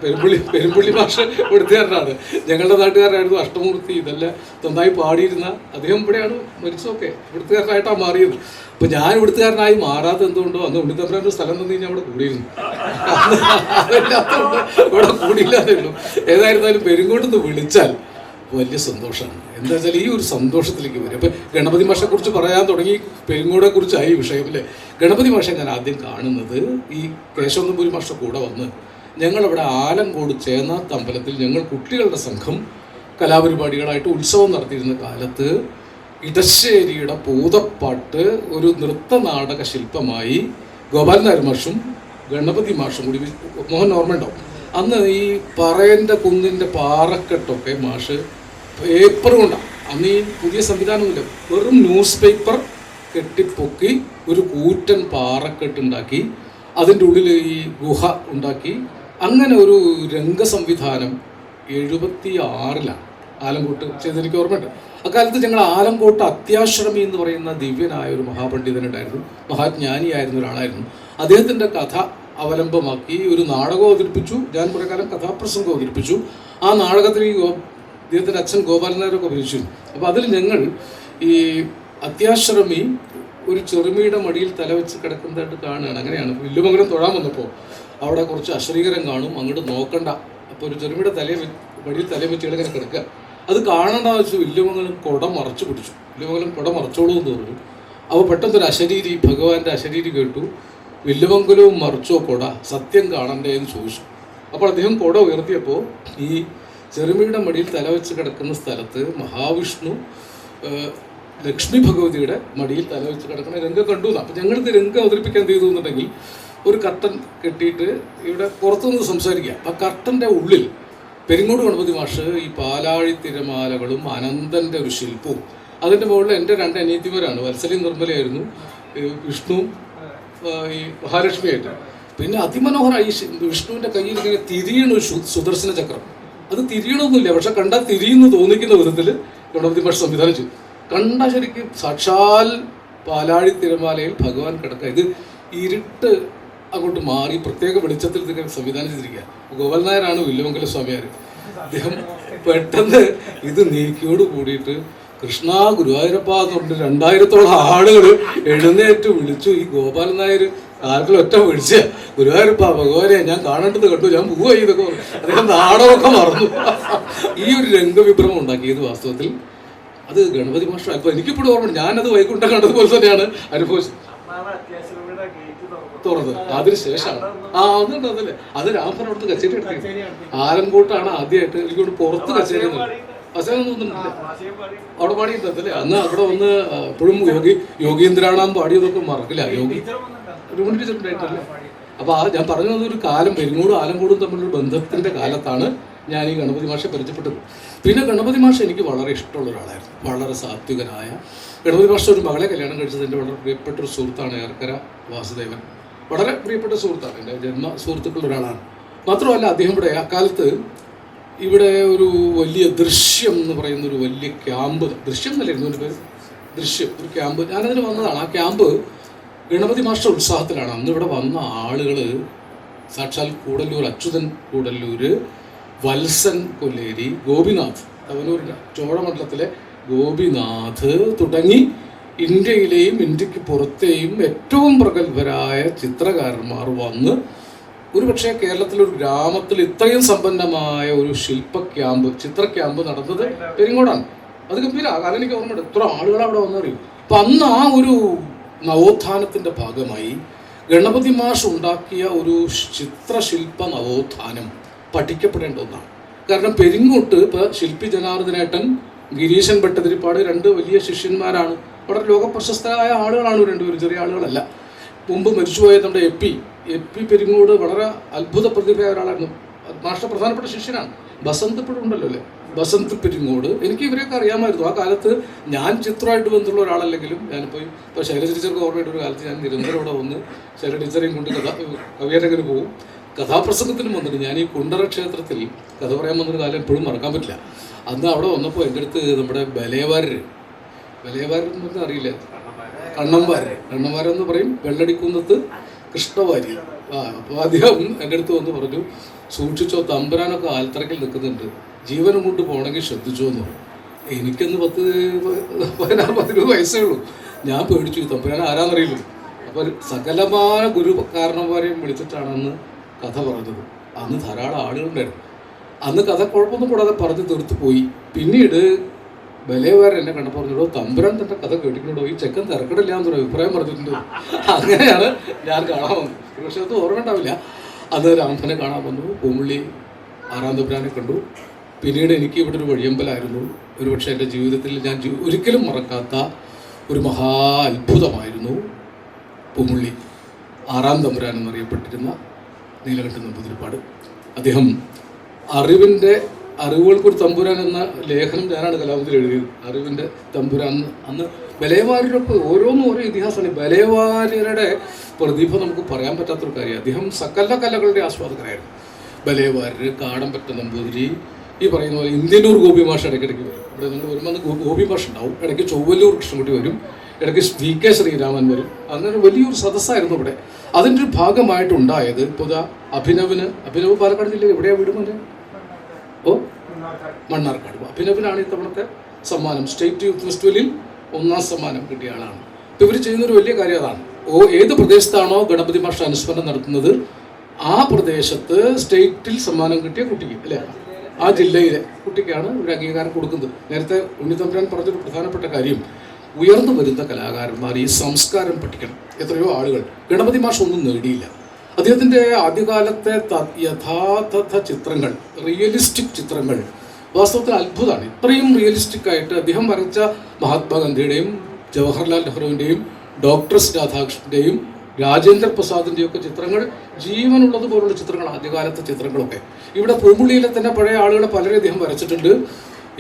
പെരുമ്പള്ളി ഭാഷ ഇവിടുത്തുകാരനാണ്, ഞങ്ങളുടെ നാട്ടുകാരനായിരുന്നു. അഷ്ടമൂർത്തി ഇതെല്ലാം നന്നായി പാടിയിരുന്ന അദ്ദേഹം ഇവിടെയാണ് മരിച്ചതൊക്കെ, ഇവിടുത്തുകാരനായിട്ടാണ് മാറിയത്. അപ്പോൾ ഞാൻ ഇവിടുത്തുകാരനായി മാറാത്ത എന്തുകൊണ്ടോ അന്ന് ഉണ്ണിത്തമ്പുരാൻ്റെ സ്ഥലം തന്നു കഴിഞ്ഞാൽ അവിടെ കൂടിയിരുന്നു, ഇവിടെ കൂടിയില്ലാതേ ഉള്ളൂ. ഏതായിരുന്നാലും പെരുങ്ങോട്ടെന്ന് വിളിച്ചാൽ വലിയ സന്തോഷമാണ്. എന്താ വെച്ചാൽ ഈ ഒരു സന്തോഷത്തിലേക്ക് വരും. അപ്പം ഗണപതി മാഷെക്കുറിച്ച് പറയാൻ തുടങ്ങി, പെരുങ്ങോടെക്കുറിച്ചായി വിഷയം അല്ലേ. ഗണപതി മാഷെ ഞാൻ ആദ്യം കാണുന്നത് ഈ കേശവ നമ്പൂരി മാഷ കൂടെ വന്ന് ഞങ്ങളവിടെ ആലങ്കോട് ചേന്നാത്ത് അമ്പലത്തിൽ ഞങ്ങൾ കുട്ടികളുടെ സംഘം കലാപരിപാടികളായിട്ട് ഉത്സവം നടത്തിയിരുന്ന കാലത്ത് ഇടശ്ശേരിയുടെ പൂതപ്പാട്ട് ഒരു നൃത്തനാടക ശില്പമായി ഗോപാലൻ നായർ മാഷും ഗണപതി മാഷും കൂടി, മോഹൻ ഓർമ്മ ഉണ്ടാവും, അന്ന് ഈ പറയൻ്റെ കുന്നിൻ്റെ പാറക്കെട്ടൊക്കെ മാഷ് പേപ്പർ കൊണ്ടാണ്, അന്ന് ഈ പുതിയ സംവിധാനമൊന്നുമില്ല, വെറും ന്യൂസ് പേപ്പർ കെട്ടിപ്പൊക്കി ഒരു കൂറ്റൻ പാറക്കെട്ടുണ്ടാക്കി അതിൻ്റെ ഉള്ളിൽ ഈ ഗുഹ ഉണ്ടാക്കി, അങ്ങനെ ഒരു രംഗസംവിധാനം 76-ലാണ് ആലങ്കോട്ട് ചെയ്തെനിക്ക് ഓർമ്മയുണ്ട്. അക്കാലത്ത് ഞങ്ങൾ ആലങ്കോട്ട് അത്യാശ്രമി എന്ന് പറയുന്ന ദിവ്യനായ ഒരു മഹാപണ്ഡിതനുണ്ടായിരുന്നു, മഹാജ്ഞാനിയായിരുന്ന ഒരാളായിരുന്നു. അദ്ദേഹത്തിൻ്റെ കഥ അവലംബമാക്കി ഒരു നാടകം അവതരിപ്പിച്ചു. ഞാൻ കുറേ കാലം കഥാപ്രസംഗം അവതരിപ്പിച്ചു. ആ നാടകത്തിൽ ഈ അദ്ദേഹത്തിൻ്റെ അച്ഛൻ ഗോപാലൻ നായരൊക്കെ അഭിനയിച്ചു. അപ്പോൾ അതിൽ ഞങ്ങൾ ഈ അത്യാശ്രമി ഒരു ചെറുമിയുടെ മടിയിൽ തലവെച്ച് കിടക്കുന്നതായിട്ട് കാണുകയാണ്. അങ്ങനെയാണ് വില്ലുമംഗലം തൊഴാൻ വന്നപ്പോൾ അവിടെ കുറച്ച് അശ്രീകരം കാണും, അങ്ങോട്ട് നോക്കണ്ട. അപ്പോൾ ഒരു ചെറുമിയുടെ മടിയിൽ തലയും വെച്ച് ഇങ്ങനെ കിടക്കുക. അത് കാണണ്ടെന്ന് വെച്ച് വില്ലുമംഗലം കുട മറച്ചു പിടിച്ചു. വില്ലുമംഗലം കുട മറച്ചോളൂ എന്ന് പറഞ്ഞു. അപ്പോൾ പെട്ടെന്നൊരു അശരീരി, ഭഗവാന്റെ അശരീരി കേട്ടു. വില്ലുമംഗലവും മറിച്ചോ കൊട, സത്യം കാണണ്ടേ എന്ന് ചോദിച്ചു. അപ്പോൾ അദ്ദേഹം കൊട ഉയർത്തിയപ്പോൾ ഈ ചെറുമിയുടെ മടിയിൽ തലവെച്ച് കിടക്കുന്ന സ്ഥലത്ത് മഹാവിഷ്ണു ലക്ഷ്മി ഭഗവതിയുടെ മടിയിൽ തലവെച്ച് കിടക്കുന്ന രംഗം കണ്ടു. അപ്പം ഞങ്ങളിത് രംഗം അവതരിപ്പിക്കാൻ എന്ത് ചെയ്തു എന്നുണ്ടെങ്കിൽ ഒരു കർട്ടൻ കെട്ടിയിട്ട് ഇവിടെ പുറത്തുനിന്ന് സംസാരിക്കുക. ആ കർട്ടൻ്റെ ഉള്ളിൽ പെരിങ്ങോട് ഗണപതി മാഷ് ഈ പാലാഴി തിരമാലകളും അനന്തൻ്റെ ഒരു ശില്പവും, അതിൻ്റെ മുകളിൽ എൻ്റെ 2 അനിയത്തിമാരാണ്, വത്സലി നിർമ്മലയായിരുന്നു, വിഷ്ണുവും ഈ മഹാലക്ഷ്മിയായിട്ട്. പിന്നെ അതിമനോഹരമായി വിഷ്ണുവിൻ്റെ കയ്യിൽ ഇങ്ങനെ തിരിയണ ഒരു സുദർശന ചക്രം. അത് തിരിയണമൊന്നുമില്ല, പക്ഷെ കണ്ടാൽ തിരിയുന്നു തോന്നിക്കുന്ന വിധത്തിൽ ഗണപതി മാഷ് സംവിധാനം ചെയ്തു. കണ്ട ശരിക്കും സാക്ഷാൽ പാലാഴി തിരമാലയിൽ ഭഗവാൻ കിടക്കുക. ഇത് ഇരുട്ട് അങ്ങോട്ട് മാറി പ്രത്യേക വെളിച്ചത്തിൽ ഇതിങ്ങനെ സംവിധാനം ചെയ്തിരിക്കുക. ഗോപാലൻ നായരാണ് വില്ലുമംഗല സ്വാമിയാർ. അദ്ദേഹം പെട്ടെന്ന് ഇത് നീക്കിയോട് കൂടിയിട്ട് കൃഷ്ണ ഗുരുവായൂരപ്പ എന്ന് പറഞ്ഞിട്ട് 2000-ഓളം ആളുകൾ എഴുന്നേറ്റ് വിളിച്ചു. ഈ ഗോപാലൻ നായർ ആർക്കും ഒറ്റ വിളിച്ച ഗുരുവായൂരപ്പ ഭഗവാനെ ഞാൻ കാണേണ്ടത് കണ്ടു, ഞാൻ പോവുക ഇതൊക്കെ അദ്ദേഹം നാടകമൊക്കെ മറന്നു. ഈ ഒരു രംഗവിഭ്രമം ഉണ്ടാക്കിയത് വാസ്തവത്തിൽ അത് ഗണപതി മാഷ. അപ്പോൾ എനിക്കിപ്പോഴും ഓർമ്മ, ഞാനത് വൈകുണ്ഠം കണ്ടതുപോലെ തന്നെയാണ് അനുഭവിച്ചത്. തുറന്നത് അതിനുശേഷമാണ് അതല്ലേ, അത് രാമൻ അവിടുത്തെ കച്ചേരി എടുത്തത്. ആലങ്കോട്ടാണ് ആദ്യമായിട്ട് എനിക്കോട് പുറത്ത് കച്ചേരി തോന്നുന്നില്ല, അവിടെ പാടിയിരുന്നല്ലേ. അന്ന് അവിടെ വന്ന് എപ്പോഴും യോഗീന്ദ്രാണാം പാടിയതൊക്കെ മറക്കില്ല, ഉണ്ടായിട്ടല്ലേ. അപ്പോൾ ഞാൻ പറഞ്ഞു ഒരു കാലം പെരിങ്ങോടും ആലങ്കോടും തമ്മിലൊരു ബന്ധത്തിൻ്റെ കാലത്താണ് ഞാൻ ഈ ഗണപതി മാഷെ പരിചയപ്പെട്ടത്. പിന്നെ ഗണപതി മാഷ എനിക്ക് വളരെ ഇഷ്ടമുള്ള ഒരാളായിരുന്നു, വളരെ സാത്വികനായ. ഗണപതി മാഷ ഒരു മകളെ കല്യാണം കഴിച്ചത് എൻ്റെ വളരെ പ്രിയപ്പെട്ട ഒരു സുഹൃത്താണ്, ഏർക്കര വാസുദേവൻ. വളരെ പ്രിയപ്പെട്ട സുഹൃത്താണ്, എൻ്റെ ജന്മ സുഹൃത്തുക്കളുടെ ഒരാളാണ്. മാത്രമല്ല അദ്ദേഹം ഇവിടെ അക്കാലത്ത് ഇവിടെ ഒരു വലിയ ദൃശ്യം എന്ന് പറയുന്ന ഒരു വലിയ ക്യാമ്പ്, ദൃശ്യം എന്നല്ലായിരുന്നു എൻ്റെ പേര്, ദൃശ്യം ഒരു ക്യാമ്പ്, ഞാനതിന് വന്നതാണ്. ആ ക്യാമ്പ് ഗണപതി മാഷ ഉത്സാഹത്തിലാണ്. അന്ന് ഇവിടെ വന്ന ആളുകൾ സാക്ഷാൽ കൂടല്ലൂർ അച്യുതൻ കൂടല്ലൂർ, വത്സൻ കൊല്ലേരി, ഗോപിനാഥ് തവനൂരിൻ്റെ ചോഴമണ്ഡലത്തിലെ ഗോപിനാഥ് തുടങ്ങി ഇന്ത്യയിലെയും ഇന്ത്യക്ക് പുറത്തെയും ഏറ്റവും പ്രഗത്ഭരായ ചിത്രകാരന്മാർ വന്ന് ഒരുപക്ഷെ കേരളത്തിലൊരു ഗ്രാമത്തിൽ ഇത്രയും സമ്പന്നമായ ഒരു ശില്പ ക്യാമ്പ്, ചിത്ര ക്യാമ്പ് നടന്നത് പെരിങ്ങോടാണ്. അത് ഗംഭീര. കാരണം എനിക്ക് ഓർമ്മയുണ്ട് എത്ര ആളുകൾ അവിടെ വന്നറിയും. അപ്പം അന്ന് ആ ഒരു നവോത്ഥാനത്തിൻ്റെ ഭാഗമായി ഗണപതി മാഷ് ഉണ്ടാക്കിയ ഒരു ചിത്രശില്പ നവോത്ഥാനം പഠിക്കപ്പെടേണ്ട ഒന്നാണ്. കാരണം പെരിങ്ങോട്ട് ഇപ്പോൾ ശില്പി ജനാർദ്ദനേട്ടൻ, ഗിരീശൻ ഭട്ടതിരിപ്പാട് 2 വലിയ ശിഷ്യന്മാരാണ്. വളരെ ലോകപ്രശസ്തരായ ആളുകളാണ് രണ്ടുപേരും, ചെറിയ ആളുകളല്ല. മുമ്പ് മരിച്ചുപോയ നമ്മുടെ എ പി പെരിങ്ങോട് വളരെ അത്ഭുത പ്രതിഭയായ ഒരാളായിരുന്നു. മാഷ്ട പ്രധാനപ്പെട്ട ശിഷ്യനാണ്. ബസന്ത് ഇപ്പോഴും ഉണ്ടല്ലോ അല്ലേ, ബസന്ത് പെരിങ്ങോട്. എനിക്ക് ഇവരെയൊക്കെ അറിയാമായിരുന്നു. ആ കാലത്ത് ഞാൻ ചിത്രമായിട്ട് ബന്ധമുള്ള ഒരാളല്ലെങ്കിലും ഞാനിപ്പോൾ ഇപ്പോൾ ശൈലജ ടീച്ചർക്ക് ഓർമ്മയായിട്ട് ഒരു കാലത്ത് ഞാൻ നിരന്തരം ഇവിടെ വന്ന് ശൈലജ ടീച്ചറെയും കൊണ്ട് കവിയരങ്ങനെ പോകും. കഥാപ്രസംഗത്തിനും വന്നിട്ട് ഞാൻ ഈ കുണ്ടറ ക്ഷേത്രത്തിൽ കഥ പറയാൻ വന്നൊരു കാലം എപ്പോഴും മറക്കാൻ പറ്റില്ല. അന്ന് അവിടെ വന്നപ്പോൾ എൻ്റെ അടുത്ത് നമ്മുടെ ബലേവാരെന്ന് പറഞ്ഞാൽ അറിയില്ല, കണ്ണന്മാരെന്ന് പറയും, വെള്ളടിക്കുന്നത്ത് കൃഷ്ണവാരി. അപ്പോൾ അദ്ദേഹം എൻ്റെ അടുത്ത് വന്ന് പറഞ്ഞു, സൂക്ഷിച്ചോ, തമ്പുരാനൊക്കെ ആൽത്തറക്കിൽ നിൽക്കുന്നുണ്ട്, ജീവനും കൊണ്ട് പോകണമെങ്കിൽ ശ്രദ്ധിച്ചോ എന്ന് പറഞ്ഞു. എനിക്കൊന്ന് 16-17 വയസ്സേ ഉള്ളൂ. ഞാൻ പേടിച്ചു, തമ്പുരാൻ ആരാന്നറിയില്ലല്ലോ. അപ്പോൾ സകലമായ ഗുരു കാരണന്മാരെയും വിളിച്ചിട്ടാണെന്ന് കഥ പറഞ്ഞത്. അന്ന് ധാരാളം ആളുകളുണ്ടായിരുന്നു. അന്ന് കഥ കുഴപ്പമൊന്നും കൂടാതെ പറഞ്ഞ് തീർത്ത് പോയി. പിന്നീട് ബലേവാരൻ എന്നെ കണ്ടപ്പോൾ പറഞ്ഞിടോ, തമ്പുരാൻ തൻ്റെ കഥ കേട്ടിട്ടുണ്ടോ, ഈ ചെക്കൻ തിരക്കടില്ല എന്നൊരു അഭിപ്രായം പറഞ്ഞിട്ടുണ്ട്. അങ്ങനെയാണ് ഞാൻ കാണാൻ വന്നത്. പക്ഷെ അത് ഓർമ്മ ഉണ്ടാവില്ല. അന്ന് രാമനെ കാണാൻ വന്നു, പൂമുള്ളി 6-ാം തമ്പുരാനെ കണ്ടു. പിന്നീട് എനിക്ക് ഇവിടെ ഒരു വഴിയമ്പലായിരുന്നു. ഒരുപക്ഷെ എൻ്റെ ജീവിതത്തിൽ ഞാൻ ഒരിക്കലും മറക്കാത്ത ഒരു മഹാ അത്ഭുതമായിരുന്നു പൂമുള്ളി 6-ാം തമ്പുരാൻ എന്നറിയപ്പെട്ടിരുന്ന നീലകണ്ഠൻ നമ്പൂതിരിപ്പാട്. അദ്ദേഹം അറിവുകൾക്കൊരു തമ്പുരാൻ എന്ന ലേഖനം ഞാനാണ് കലാമത്തിൽ എഴുതിയത്. അറിവിൻ്റെ തമ്പുരാൻ. അന്ന് ബലേവാര്യരൊക്കെ ഓരോന്നും ഓരോ ഇതിഹാസമാണ്. ബലേവാര്യരുടെ പ്രതിഭ നമുക്ക് പറയാൻ പറ്റാത്തൊരു കാര്യമാണ്. അദ്ദേഹം സകല കലകളുടെ ആസ്വാദകരായിരുന്നു. ബലേവാര്യർ, കാടമ്പറ്റ നമ്പൂതിരി, ഈ പറയുന്ന പോലെ ഇന്ത്യന്നൂർ ഗോപി മാഷ് ഇടയ്ക്കിടയ്ക്ക് വരും. ഇവിടെ നമ്മൾ വരുമ്പോൾ ഗോപി മാഷ് ഉണ്ടാവും, ഇടയ്ക്ക് ചൊവ്വല്ലൂർ കൃഷ്ണൻകുട്ടി വരും, ഇടയ്ക്ക് VK ശ്രീരാമൻ വരും. അങ്ങനെ വലിയൊരു സദസ്സായിരുന്നു ഇവിടെ. അതിൻ്റെ ഒരു ഭാഗമായിട്ടുണ്ടായത് ഇപ്പോൾ അഭിനവ് പാലക്കാട് ജില്ലയിൽ എവിടെയാണ് വീട് മോനെ? മണ്ണാർക്കാട്. അഭിനവിനാണ് ഇത്തവണത്തെ സമ്മാനം. സ്റ്റേറ്റ് യൂത്ത് ഫെസ്റ്റിവലിൽ 1ാം സമ്മാനം കിട്ടിയ ആളാണ്. ഇപ്പോൾ ഇവർ ചെയ്യുന്നൊരു വലിയ കാര്യം അതാണ്. ഏത് പ്രദേശത്താണോ ഗണപതി മാഷ അനുസ്മരണം നടത്തുന്നത് ആ പ്രദേശത്ത് സ്റ്റേറ്റിൽ സമ്മാനം കിട്ടിയ കുട്ടിക്ക്, അല്ലേ, ആ ജില്ലയിലെ കുട്ടിക്കാണ് ഒരു അംഗീകാരം കൊടുക്കുന്നത്. നേരത്തെ ഉണ്ണിത്തമ്പുരാൻ പറഞ്ഞൊരു പ്രധാനപ്പെട്ട കാര്യം, ഉയർന്നു വരുന്ന കലാകാരന്മാർ ഈ സംസ്കാരം പഠിക്കണം. എത്രയോ ആളുകൾ ഗണപതി മാഷ് ഒന്നും നേടിയില്ല. അദ്ദേഹത്തിൻ്റെ ആദ്യകാലത്തെ യഥാർത്ഥ ചിത്രങ്ങൾ, റിയലിസ്റ്റിക് ചിത്രങ്ങൾ വാസ്തവത്തിൽ അത്ഭുതമാണ്. ഇത്രയും റിയലിസ്റ്റിക് ആയിട്ട് അദ്ദേഹം വരച്ച മഹാത്മാഗാന്ധിയുടെയും ജവഹർലാൽ നെഹ്റുവിൻ്റെയും ഡോക്ടർ രാധാകൃഷ്ണൻ്റെയും രാജേന്ദ്ര പ്രസാദിൻ്റെയും ഒക്കെ ചിത്രങ്ങൾ ജീവനുള്ളതുപോലുള്ള ചിത്രങ്ങൾ, ആദ്യകാലത്തെ ചിത്രങ്ങളൊക്കെ. ഇവിടെ പൂമ്പുള്ളിയിലെ തന്നെ പഴയ ആളുകളെ പലരെ അദ്ദേഹം വരച്ചിട്ടുണ്ട്.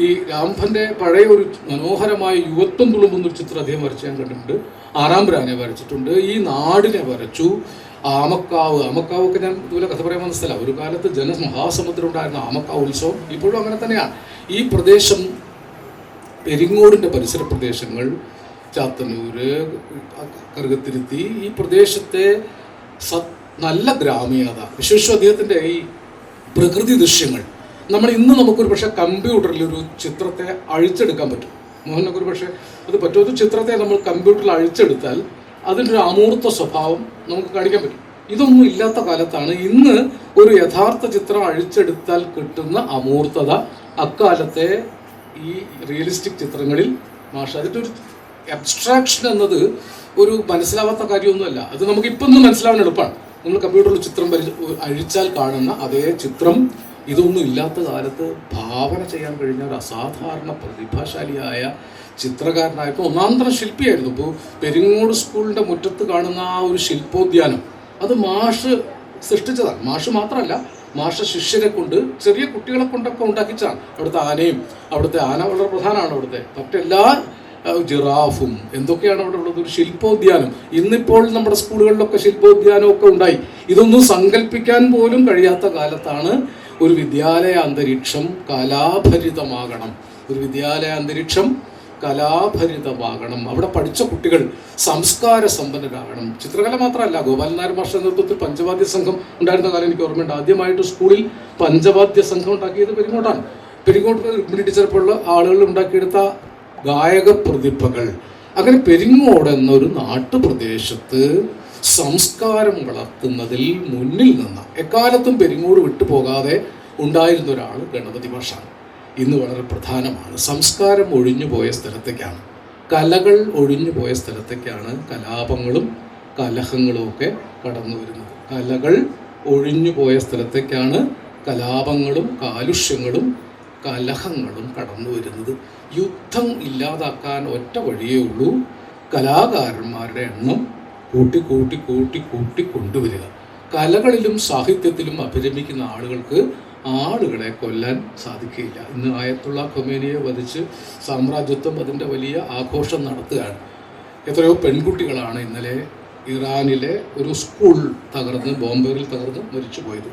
ഈ രാംഭൻ്റെ പഴയ ഒരു മനോഹരമായ യുവത്വം തുളുമ്പുന്നൊരു ചിത്രം അദ്ദേഹം വരച്ച് ഞാൻ കണ്ടിട്ടുണ്ട്. 6-ാം പുരാനെ വരച്ചിട്ടുണ്ട്. ഈ നാടിനെ വരച്ചു. ആമക്കാവൊക്കെ ഞാൻ ഇതുപോലെ കഥ പറയാൻ വന്ന സ്ഥലമാണ്. ഒരു കാലത്ത് ജനമഹാസമുദ്രം ഉണ്ടായിരുന്ന ആമക്കാവ് ഉത്സവം ഇപ്പോഴും അങ്ങനെ തന്നെയാണ്. ഈ പ്രദേശം, പെരിങ്ങോടിൻ്റെ പരിസര പ്രദേശങ്ങൾ, ചാത്തന്നൂര്, കറുകത്തിരുത്തി, ഈ പ്രദേശത്തെ നല്ല ഗ്രാമീണത, വിശേഷം അദ്ദേഹത്തിൻ്റെ ഈ പ്രകൃതി ദൃശ്യങ്ങൾ ഇന്ന് നമുക്കൊരു പക്ഷേ കമ്പ്യൂട്ടറിൽ ഒരു ചിത്രത്തെ അഴിച്ചെടുക്കാൻ പറ്റും. മോഹനൊക്കെ ഒരു പക്ഷേ അത് പറ്റും. ഒരു ചിത്രത്തെ നമ്മൾ കമ്പ്യൂട്ടറിൽ അഴിച്ചെടുത്താൽ അതിൻ്റെ ഒരു അമൂർത്ത സ്വഭാവം നമുക്ക് കാണിക്കാൻ പറ്റും. ഇതൊന്നും ഇല്ലാത്ത കാലത്താണ് ഇന്ന് ഒരു യഥാർത്ഥ ചിത്രം അഴിച്ചെടുത്താൽ കിട്ടുന്ന അമൂർത്തത അക്കാലത്തെ ഈ റിയലിസ്റ്റിക് ചിത്രങ്ങളിൽ മാഷ്. അതിൻ്റെ ഒരു അബ്സ്ട്രാക്ഷൻ എന്നത് ഒരു മനസ്സിലാവാത്ത കാര്യമൊന്നുമല്ല. അത് നമുക്ക് ഇപ്പം ഒന്ന് മനസ്സിലാവാൻ എളുപ്പമാണ്. നമ്മൾ കമ്പ്യൂട്ടറിൽ ചിത്രം അഴിച്ചാൽ കാണുന്ന അതേ ചിത്രം ഇതൊന്നും ഇല്ലാത്ത കാലത്ത് ഭാവന ചെയ്യാൻ കഴിഞ്ഞ ഒരു അസാധാരണ പ്രതിഭാശാലിയായ ചിത്രകാരനായിട്ട് ഒന്നാന്തരം ശില്പിയായിരുന്നു. ഇപ്പോൾ പെരിങ്ങോട് സ്കൂളിൻ്റെ മുറ്റത്ത് കാണുന്ന ആ ഒരു ശില്പോദ്യാനം അത് മാഷ് സൃഷ്ടിച്ചതാണ്. മാഷ് മാത്രമല്ല, മാഷ ശിഷ്യരെ കൊണ്ട്, ചെറിയ കുട്ടികളെ കൊണ്ടൊക്കെ ഉണ്ടാക്കിച്ചാണ്. അവിടുത്തെ ആനയും, അവിടുത്തെ ആന വളരെ പ്രധാനമാണ്. അവിടുത്തെ മറ്റെല്ലാ ജിറാഫും എന്തൊക്കെയാണ് അവിടെ ഉള്ളത്. ഒരു ശില്പോദ്യാനം. ഇന്നിപ്പോൾ നമ്മുടെ സ്കൂളുകളിലൊക്കെ ശില്പോദ്യാനമൊക്കെ ഉണ്ടായി. ഇതൊന്നും സങ്കല്പിക്കാൻ പോലും കഴിയാത്ത കാലത്താണ് ഒരു വിദ്യാലയ അന്തരീക്ഷം കലാഭരിതമാകണം. ഒരു വിദ്യാലയ അന്തരീക്ഷം കലാഭരിതമാകണം. അവിടെ പഠിച്ച കുട്ടികൾ സംസ്കാര സമ്പന്നരാകണം. ചിത്രകല മാത്രമല്ല, ഗോപാലൻ നായർ മാസ്റ്റർ നേതൃത്വത്തിൽ പഞ്ചവാദ്യ സംഘം ഉണ്ടായിരുന്ന കാലം എനിക്ക് ഓർമ്മയുണ്ട്. ആദ്യമായിട്ട് സ്കൂളിൽ പഞ്ചവാദ്യ സംഘം ഉണ്ടാക്കിയത് പെരിങ്ങോട്ടാണ്. പെരിങ്ങോട്ട് രുക്മിണി ടീച്ചറെപ്പോലുള്ള ആളുകൾ ഉണ്ടാക്കിയെടുത്ത ഗായക പ്രതിഭകൾ. അങ്ങനെ പെരിങ്ങോട് എന്നൊരു നാട്ടുപ്രദേശത്ത് സംസ്കാരം വളർത്തുന്നതിൽ മുന്നിൽ നിന്ന് എക്കാലത്തും പെരിങ്ങോട് വിട്ടുപോകാതെ ഉണ്ടായിരുന്ന ഒരാൾ ഗണപതി മാഷാണ്. ഇന്ന് വളരെ പ്രധാനമാണ്. സംസ്കാരം ഒഴിഞ്ഞു പോയ സ്ഥലത്തേക്കാണ്, കലകൾ ഒഴിഞ്ഞു പോയ സ്ഥലത്തേക്കാണ് കലാപങ്ങളും കലഹങ്ങളും ഒക്കെ കടന്നു വരുന്നത്. കലകൾ ഒഴിഞ്ഞു പോയ സ്ഥലത്തേക്കാണ് കലാപങ്ങളും കാലുഷ്യങ്ങളും കലഹങ്ങളും കടന്നു വരുന്നത്. യുദ്ധം ഇല്ലാതാക്കാൻ ഒറ്റ വഴിയേ ഉള്ളൂ, കലാകാരന്മാരുടെ എണ്ണം കൂട്ടി കൂട്ടി കൂട്ടി കൂട്ടി കൊണ്ടുവരിക. കലകളിലും സാഹിത്യത്തിലും അഭിരമിക്കുന്ന ആളുകൾക്ക് ആളുകളെ കൊല്ലാൻ സാധിക്കുകയില്ല. ഇന്ന് ആയത്തുള്ള ഖൊമേനിയെ വധിച്ച് സാമ്രാജ്യത്വം അതിൻ്റെ വലിയ ആഘോഷം നടത്തുകയാണ്. എത്രയോ പെൺകുട്ടികളാണ് ഇന്നലെ ഇറാനിലെ ഒരു സ്കൂൾ തകർന്ന്, ബോംബേറിൽ തകർന്ന് മരിച്ചു പോയത്.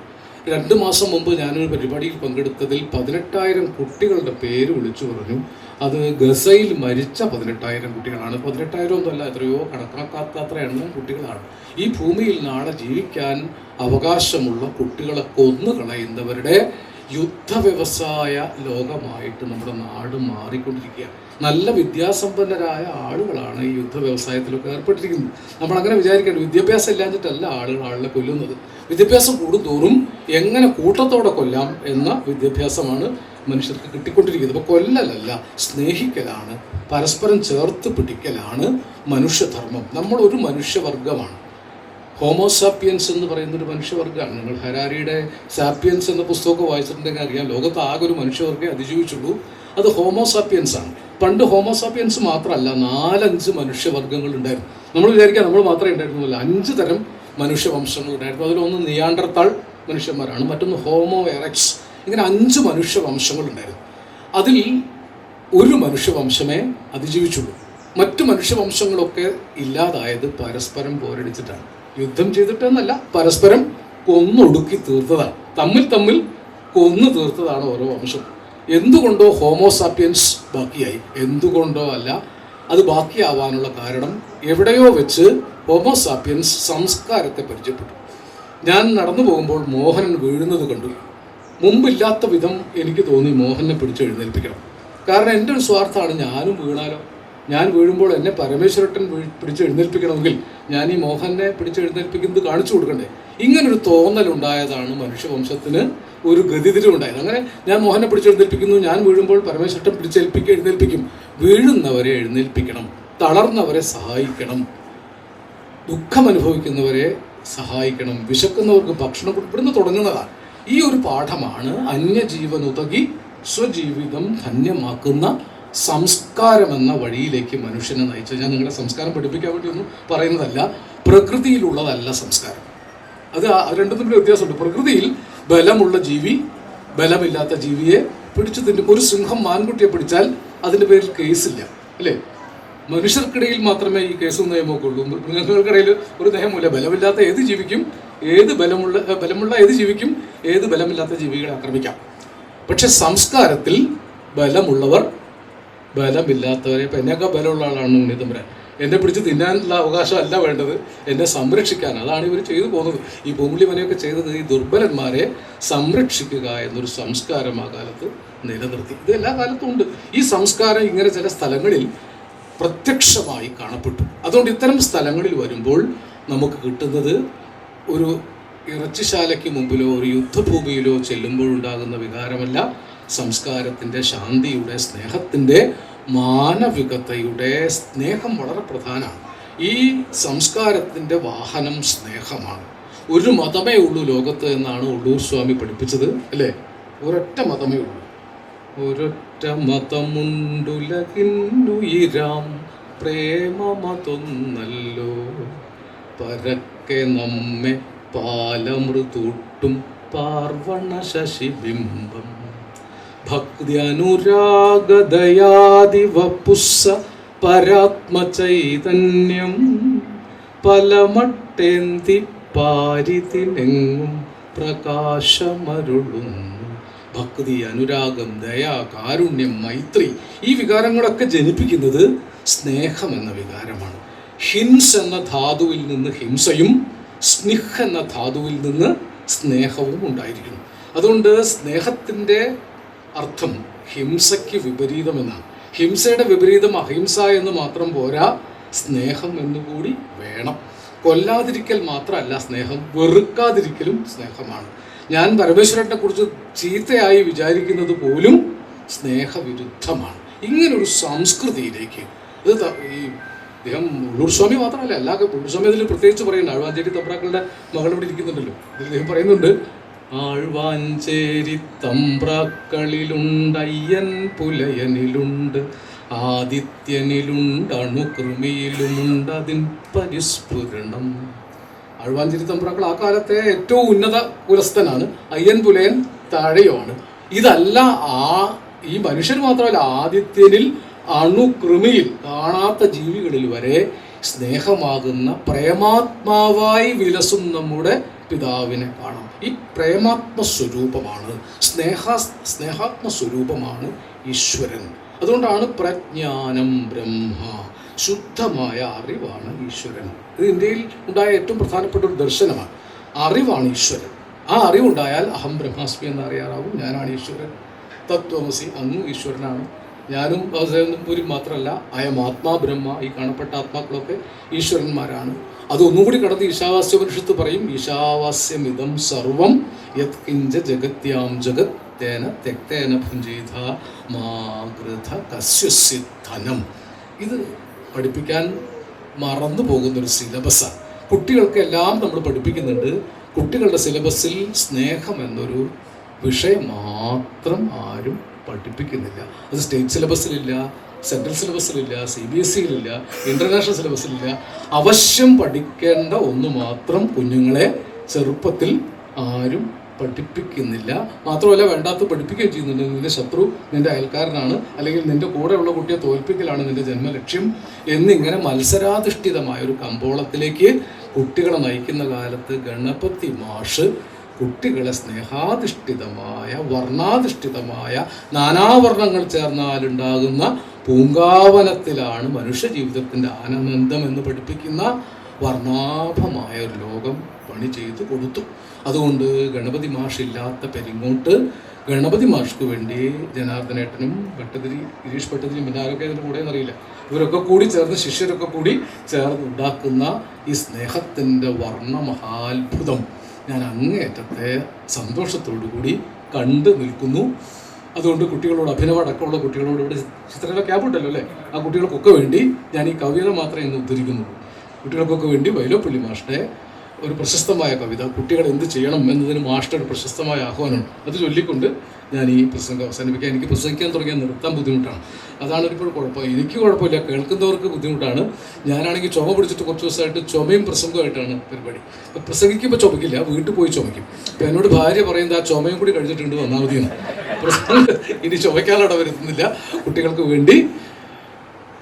2 മാസം മുമ്പ് ഞാനൊരു പരിപാടിയിൽ പങ്കെടുത്തതിൽ 18,000 കുട്ടികളുടെ പേര് വിളിച്ചു പറഞ്ഞു. അത് ഗസയിൽ മരിച്ച 18,000 കുട്ടികളാണ്. 18,000 ഒന്നുമല്ല, എത്രയോ കണക്കാക്കാത്തത്ര എണ്ണം കുട്ടികളാണ്. ഈ ഭൂമിയിൽ നാളെ ജീവിക്കാൻ അവകാശമുള്ള കുട്ടികളെ കൊന്നുകളയുന്നവരുടെ യുദ്ധവ്യവസായ ലോകമായിട്ട് നമ്മുടെ നാട് മാറിക്കൊണ്ടിരിക്കുക. നല്ല വിദ്യാസമ്പന്നരായ ആളുകളാണ് ഈ യുദ്ധ വ്യവസായത്തിലൊക്കെ ഏർപ്പെട്ടിരിക്കുന്നത്. നമ്മളങ്ങനെ വിചാരിക്കേണ്ട, വിദ്യാഭ്യാസം ഇല്ലാഞ്ഞിട്ടല്ല ആളുകളെ കൊല്ലുന്നത്. വിദ്യാഭ്യാസം കൂടുന്തോറും എങ്ങനെ കൂട്ടത്തോടെ കൊല്ലാം എന്ന വിദ്യാഭ്യാസമാണ് മനുഷ്യർക്ക് കിട്ടിക്കൊണ്ടിരിക്കുന്നത്. അപ്പോൾ കൊല്ലലല്ല, സ്നേഹിക്കലാണ്, പരസ്പരം ചേർത്ത് പിടിക്കലാണ് മനുഷ്യധർമ്മം. നമ്മളൊരു മനുഷ്യവർഗമാണ്. ഹോമോസാപ്പിയൻസ് എന്ന് പറയുന്നൊരു മനുഷ്യവർഗ്ഗമാണ്. നിങ്ങൾ ഹരാരിയുടെ സാപ്പിയൻസ് എന്ന പുസ്തകമൊക്കെ വായിച്ചിട്ടുണ്ടെങ്കിൽ അറിയാം, ലോകത്ത് ആകെ ഒരു മനുഷ്യവർഗ്ഗം അതിജീവിച്ചുള്ളൂ, അത് ഹോമോസാപ്പിയൻസ് ആണ്. പണ്ട് ഹോമോസാപ്പിയൻസ് മാത്രമല്ല, 4-5 മനുഷ്യവർഗ്ഗങ്ങൾ ഉണ്ടായിരുന്നു. നമ്മൾ വിചാരിക്കുക നമ്മൾ മാത്രമേ ഉണ്ടായിരുന്നില്ല, 5 തരം മനുഷ്യവംശങ്ങൾ ഉണ്ടായിരുന്നു. അതിലൊന്ന് നിയാണ്ടർത്താൾ മനുഷ്യന്മാരാണ്, മറ്റൊന്ന് ഹോമോ എറക്സ്, ഇങ്ങനെ 5 മനുഷ്യവംശങ്ങൾ ഉണ്ടായിരുന്നു. അതിൽ ഒരു മനുഷ്യവംശമേ അതിജീവിച്ചുള്ളൂ. മറ്റു മനുഷ്യവംശങ്ങളൊക്കെ ഇല്ലാതായത് പരസ്പരം പോരടിച്ചിട്ടാണ്. യുദ്ധം ചെയ്തിട്ടെന്നല്ല, പരസ്പരം കൊന്നൊടുക്കി തീർത്തതാണ്, തമ്മിൽ കൊന്നു തീർത്തതാണ് ഓരോ വംശം. എന്തുകൊണ്ടോ ഹോമോസാപ്പിയൻസ് ബാക്കിയായി, എന്തുകൊണ്ടോ അല്ല, അത് ബാക്കിയാവാനുള്ള കാരണം എവിടെയോ വെച്ച് ഹോമോസാപ്പിയൻസ് സംസ്കാരത്തെ പരിചയപ്പെട്ടു. ഞാൻ നടന്നു പോകുമ്പോൾ മോഹനൻ വീഴുന്നത് കണ്ടു. മുമ്പില്ലാത്ത വിധം എനിക്ക് തോന്നി മോഹനെ പിടിച്ചെഴുന്നേൽപ്പിക്കണം. കാരണം എൻ്റെ ഒരു സ്വാർത്ഥമാണ്, ഞാനും വീണാലോ, ഞാൻ വീഴുമ്പോൾ എന്നെ പരമേശ്വരട്ടൻ പിടിച്ചെഴുന്നേൽപ്പിക്കണമെങ്കിൽ ഞാൻ ഈ മോഹനെ പിടിച്ചെഴുന്നേൽപ്പിക്കുന്നത് കാണിച്ചു കൊടുക്കണ്ടേ. ഇങ്ങനൊരു തോന്നലുണ്ടായതാണ് മനുഷ്യവംശത്തിന് ഒരു ഗതിതിരിവുണ്ടായത്. അങ്ങനെ ഞാൻ മോഹനെ പിടിച്ചെഴുന്നേൽപ്പിക്കുന്നു, ഞാൻ വീഴുമ്പോൾ പരമേശ്വരട്ടൻ എഴുന്നേൽപ്പിക്കും. വീഴുന്നവരെ എഴുന്നേൽപ്പിക്കണം, തളർന്നവരെ സഹായിക്കണം, ദുഃഖം അനുഭവിക്കുന്നവരെ സഹായിക്കണം, വിശക്കുന്നവർക്ക് ഭക്ഷണം ഇവിടുന്ന് തുടങ്ങുന്നതാണ്. ഈ ഒരു പാഠമാണ് അന്യജീവനുതകി സ്വജീവിതം ധന്യമാക്കുന്ന സംസ്കാരം എന്ന വഴിയിലേക്ക് മനുഷ്യനെ നയിച്ചത്. ഞാൻ നിങ്ങളെ സംസ്കാരം പഠിപ്പിക്കാൻ വേണ്ടി ഒന്നും പറയുന്നതല്ല, പ്രകൃതിയിലുള്ളതല്ല സംസ്കാരം. അത് രണ്ടും തമ്മിൽ വ്യത്യാസമുണ്ട്. പ്രകൃതിയിൽ ബലമുള്ള ജീവി ബലമില്ലാത്ത ജീവിയെ പിടിച്ചു തിന്നും. ഒരു സിംഹം മാൻകുട്ടിയെ പിടിച്ചാൽ അതിൻ്റെ പേരിൽ കേസില്ല, അല്ലേ? മനുഷ്യർക്കിടയിൽ മാത്രമേ ഈ കേസും നിയമമൊക്കെ ഉള്ളൂ. മൃഗങ്ങൾക്കിടയിൽ ഒരു നിയമമില്ല. ബലമില്ലാത്ത ഏത് ജീവിക്കും, ബലമുള്ള ഏത് ജീവിക്കും ഏത് ബലമില്ലാത്ത ജീവികളെ ആക്രമിക്കാം. പക്ഷെ സംസ്കാരത്തിൽ ബലമുള്ളവർ ബലമില്ലാത്തവരെ, ഇപ്പം എന്നേക്കാൾ ബലമുള്ള ആളാണ് ഉണ്ണിത്തമ്പുരാൻ, എന്നെ പിടിച്ച് തിന്നാനുള്ള അവകാശമല്ല വേണ്ടത്, എന്നെ സംരക്ഷിക്കാൻ. അതാണ് ഇവർ ചെയ്തു പോകുന്നത്. ഈ പൂമുള്ളി മനയൊക്കെ ചെയ്തത് ഈ ദുർബലന്മാരെ സംരക്ഷിക്കുക എന്നൊരു സംസ്കാരം ആ കാലത്ത് നിലനിർത്തി. ഇത് എല്ലാ കാലത്തും ഉണ്ട്. ഈ സംസ്കാരം ഇങ്ങനെ ചില സ്ഥലങ്ങളിൽ പ്രത്യക്ഷമായി കാണപ്പെട്ടു. അതുകൊണ്ട് ഇത്തരം സ്ഥലങ്ങളിൽ വരുമ്പോൾ നമുക്ക് കിട്ടുന്നത് ഒരു ഇറച്ചിശാലയ്ക്ക് മുമ്പിലോ ഒരു യുദ്ധഭൂമിയിലോ ചെല്ലുമ്പോഴുണ്ടാകുന്ന വികാരമല്ല, സംസ്കാരത്തിൻ്റെ, ശാന്തിയുടെ, സ്നേഹത്തിൻ്റെ, മാനവികതയുടെ. സ്നേഹം വളരെ പ്രധാനമാണ്. ഈ സംസ്കാരത്തിൻ്റെ വാഹനം സ്നേഹമാണ്. ഒരു മതമേ ഉള്ളൂ ലോകത്ത് എന്നാണ് ഉള്ളൂർ സ്വാമി പഠിപ്പിച്ചത്, അല്ലേ? ഒരൊറ്റ മതമേ ഉള്ളൂ. ഒരൊറ്റ മതമുണ്ടുലകിന്നുയിരാം പ്രേമമതൊന്നല്ലോ, പരക്കെ നമ്മെ പാലമൃതൂട്ടും പാർവണ ശശിബിംബം, ഭക്തി അനുരാഗദയാദിവപുസ്സ പരാത്മചൈതന്യം, പലമട്ടേന്തി പാരിതിനെങ്ങും പ്രകാശമരുളുന്നു. ഭക്തി, അനുരാഗം, ദയ, കാരുണ്യം, മൈത്രി, ഈ വികാരങ്ങളൊക്കെ ജനിപ്പിക്കുന്നത് സ്നേഹം എന്ന വികാരമാണ്. ഹിൻസ് എന്ന ധാതുവിൽ നിന്ന് ഹിംസയും സ്നിഹ് എന്ന ധാതുവിൽ നിന്ന് സ്നേഹവും ഉണ്ടായിരിക്കുന്നു. അതുകൊണ്ട് സ്നേഹത്തിൻ്റെ അർത്ഥം ഹിംസയ്ക്ക് വിപരീതമെന്നാണ്. ഹിംസയുടെ വിപരീതം അഹിംസ എന്ന് മാത്രം പോരാ, സ്നേഹം എന്നുകൂടി വേണം. കൊല്ലാതിരിക്കൽ മാത്രമല്ല സ്നേഹം, വെറുക്കാതിരിക്കലും സ്നേഹമാണ്. ഞാൻ പരമേശ്വരനെ കുറിച്ച് ചീത്തയായി വിചാരിക്കുന്നത് പോലും സ്നേഹവിരുദ്ധമാണ്. ഇങ്ങനൊരു സംസ്കൃതിയിലേക്ക് ഇത് ഈ അദ്ദേഹം ഉള്ളൂർ സ്വാമി മാത്രമല്ല, ഉള്ളൂർ സ്വാമി അതിൽ പ്രത്യേകിച്ച് പറയുന്നുണ്ട്. ആഴ്വാഞ്ചേരി തമ്പ്രാക്കളുടെ മകൾ ഇവിടെ ഇരിക്കുന്നുണ്ടല്ലോ, ഇതിൽ അദ്ദേഹം പറയുന്നുണ്ട്, ആഴ്വാഞ്ചേരി തമ്പ്രാക്കളിലുണ്ടയ്യൻ പുലയനിലുണ്ട്, ആദിത്യനിലുണ്ട്, അണുകൃമിയിലുമുണ്ട് അതിൻ പരിസ്ഫുരണം. ആഴ്വാഞ്ചേരി തമ്പ്രാക്കൾ ആ കാലത്തെ ഏറ്റവും ഉന്നത കുലസ്ഥനാണ്. അയ്യൻ പുലയൻ താഴെയുമാണ്. ഇതല്ല ഈ മനുഷ്യർ മാത്രമല്ല, ആദിത്യനിൽ അണുകൃമിയിൽ കാണാത്ത ജീവികളിൽ വരെ സ്നേഹമാകുന്ന പ്രേമാത്മാവായി വിലസും നമ്മുടെ പിതാവിനെ കാണാം. ഈ പ്രേമാത്മസ്വരൂപമാണ്, സ്നേഹാത്മസ്വരൂപമാണ് ഈശ്വരൻ. അതുകൊണ്ടാണ് പ്രജ്ഞാനം ബ്രഹ്മ, ശുദ്ധമായ അറിവാണ് ഈശ്വരൻ. ഇത് ഇന്ത്യയിൽ ഉണ്ടായ ഏറ്റവും പ്രധാനപ്പെട്ട ഒരു ദർശനമാണ്. അറിവാണ് ഈശ്വരൻ. ആ അറിവുണ്ടായാൽ അഹം ബ്രഹ്മാസ്മി എന്ന് അറിയാറാവും, ഞാനാണ് ഈശ്വരൻ. തത്വമസി, അങ്ങ് ഈശ്വരനാണ്. ഞാനും പൂരി മാത്രമല്ല, അയം ആത്മാ ബ്രഹ്മ, ഈ കാണപ്പെട്ട ആത്മാക്കളൊക്കെ ഈശ്വരന്മാരാണ്. അതൊന്നുകൂടി കടന്ന് ഈശാവാസ്യോപനിഷത്ത് പറയും, ഈശാവാസ്യമിതം സർവം യത് കിഞ്ച ജഗത്യാം ജഗത് തേന തെക്തേന ഭുഞ്ചിത മാഗൃധ കസ്യസ്യ ധനം. ഇത് പഠിപ്പിക്കാൻ മറന്നു പോകുന്നൊരു സിലബസാണ്. കുട്ടികൾക്കെല്ലാം നമ്മൾ പഠിപ്പിക്കുന്നുണ്ട്. കുട്ടികളുടെ സിലബസിൽ സ്നേഹം എന്നൊരു വിഷയം മാത്രം ആരും പഠിപ്പിക്കുന്നില്ല. അത് സ്റ്റേറ്റ് സിലബസിലില്ല, സെൻട്രൽ സിലബസിലില്ല, CBSE-യിലില്ല, ഇൻ്റർനാഷണൽ സിലബസിലില്ല. അവശ്യം പഠിക്കേണ്ട ഒന്ന് മാത്രം കുഞ്ഞുങ്ങളെ ചെറുപ്പത്തിൽ ആരും പഠിപ്പിക്കുന്നില്ല. മാത്രമല്ല, വേണ്ടാത്ത പഠിപ്പിക്കുകയും ചെയ്യുന്നുണ്ട്. നിന്റെ ശത്രു നിന്റെ അയൽക്കാരനാണ്, അല്ലെങ്കിൽ നിന്റെ കൂടെയുള്ള കുട്ടിയെ തോൽപ്പിക്കലാണ് നിന്റെ ജന്മലക്ഷ്യം എന്നിങ്ങനെ മത്സരാധിഷ്ഠിതമായ ഒരു കമ്പോളത്തിലേക്ക് കുട്ടികളെ നയിക്കുന്ന കാലത്ത് ഗണപതി മാഷ് കുട്ടികളെ സ്നേഹാധിഷ്ഠിതമായ വർണ്ണാധിഷ്ഠിതമായ നാനാവർണ്ണങ്ങൾ ചേർന്നാലുണ്ടാകുന്ന പൂങ്കാവനത്തിലാണ് മനുഷ്യ ജീവിതത്തിൻ്റെ ആനന്ദം എന്ന് പഠിപ്പിക്കുന്ന വർണ്ണാഭമായ ഒരു ലോകം പണി ചെയ്തു കൊടുത്തു. അതുകൊണ്ട് ഗണപതി മാഷ് ഇല്ലാത്ത പെരിങ്ങോട്ട് ഗണപതി മാഷ്ക്ക് വേണ്ടി ജനാർദ്ദനേട്ടനും ഭട്ടതിരി, ഗിരീഷ് ഭട്ടതിരി, പിന്നെ ആരൊക്കെ ഇതിൻ്റെ കൂടെ എന്നറിയില്ല, ഇവരൊക്കെ കൂടി ചേർന്ന്, ശിഷ്യരൊക്കെ കൂടി ചേർന്ന് ഉണ്ടാക്കുന്ന ഈ സ്നേഹത്തിൻ്റെ വർണ്ണമഹാത്ഭുതം ഞാൻ അങ്ങേയറ്റത്തെ സന്തോഷത്തോടു കൂടി കണ്ടു നിൽക്കുന്നു. അതുകൊണ്ട് കുട്ടികളോട്, അഭിനവ അടക്കമുള്ള കുട്ടികളോട്, ഇവിടെ ചിത്രകല ക്യാമ്പുണ്ടല്ലോ അല്ലേ, ആ കുട്ടികൾക്കൊക്കെ വേണ്ടി ഞാൻ ഈ കവിത മാത്രമേ ഇന്ന് ഉദ്ധരിക്കുന്നുള്ളൂ. കുട്ടികൾക്കൊക്കെ വേണ്ടി വൈലോപ്പള്ളി മാഷ്ടെ ഒരു പ്രശസ്തമായ കവിത, കുട്ടികൾ എന്ത് ചെയ്യണം എന്നതിന് മാഷ്ടർ പ്രശസ്തമായ ആഹ്വാനം, അത് ചൊല്ലിക്കൊണ്ട് ഞാൻ ഈ പ്രസംഗം അവസാനിപ്പിക്കാം. എനിക്ക് പ്രസംഗിക്കാൻ തുടങ്ങിയാൽ നിർത്താൻ ബുദ്ധിമുട്ടാണ്. അതാണ് ഇപ്പോൾ കുഴപ്പം. എനിക്ക് കുഴപ്പമില്ല, കേൾക്കുന്നവർക്ക് ബുദ്ധിമുട്ടാണ്. ഞാനാണെങ്കിൽ ചുമ പിടിച്ചിട്ട് കുറച്ച് ദിവസമായിട്ട് ചുമയും പ്രസംഗമായിട്ടാണ് പരിപാടി. അപ്പോൾ പ്രസംഗിക്കുമ്പോൾ ചുമക്കില്ല, വീട്ടിൽ പോയി ചുമയ്ക്കും. അപ്പോൾ എന്നോട് ഭാര്യ പറയുന്നത് ആ ചുമയും കൂടി കഴിച്ചിട്ടുണ്ട് വന്നാൽ മതിയെന്ന്. പ്രസംഗം ഇനി ചുമയ്ക്കാനോടെ വരുന്നില്ല. കുട്ടികൾക്ക് വേണ്ടി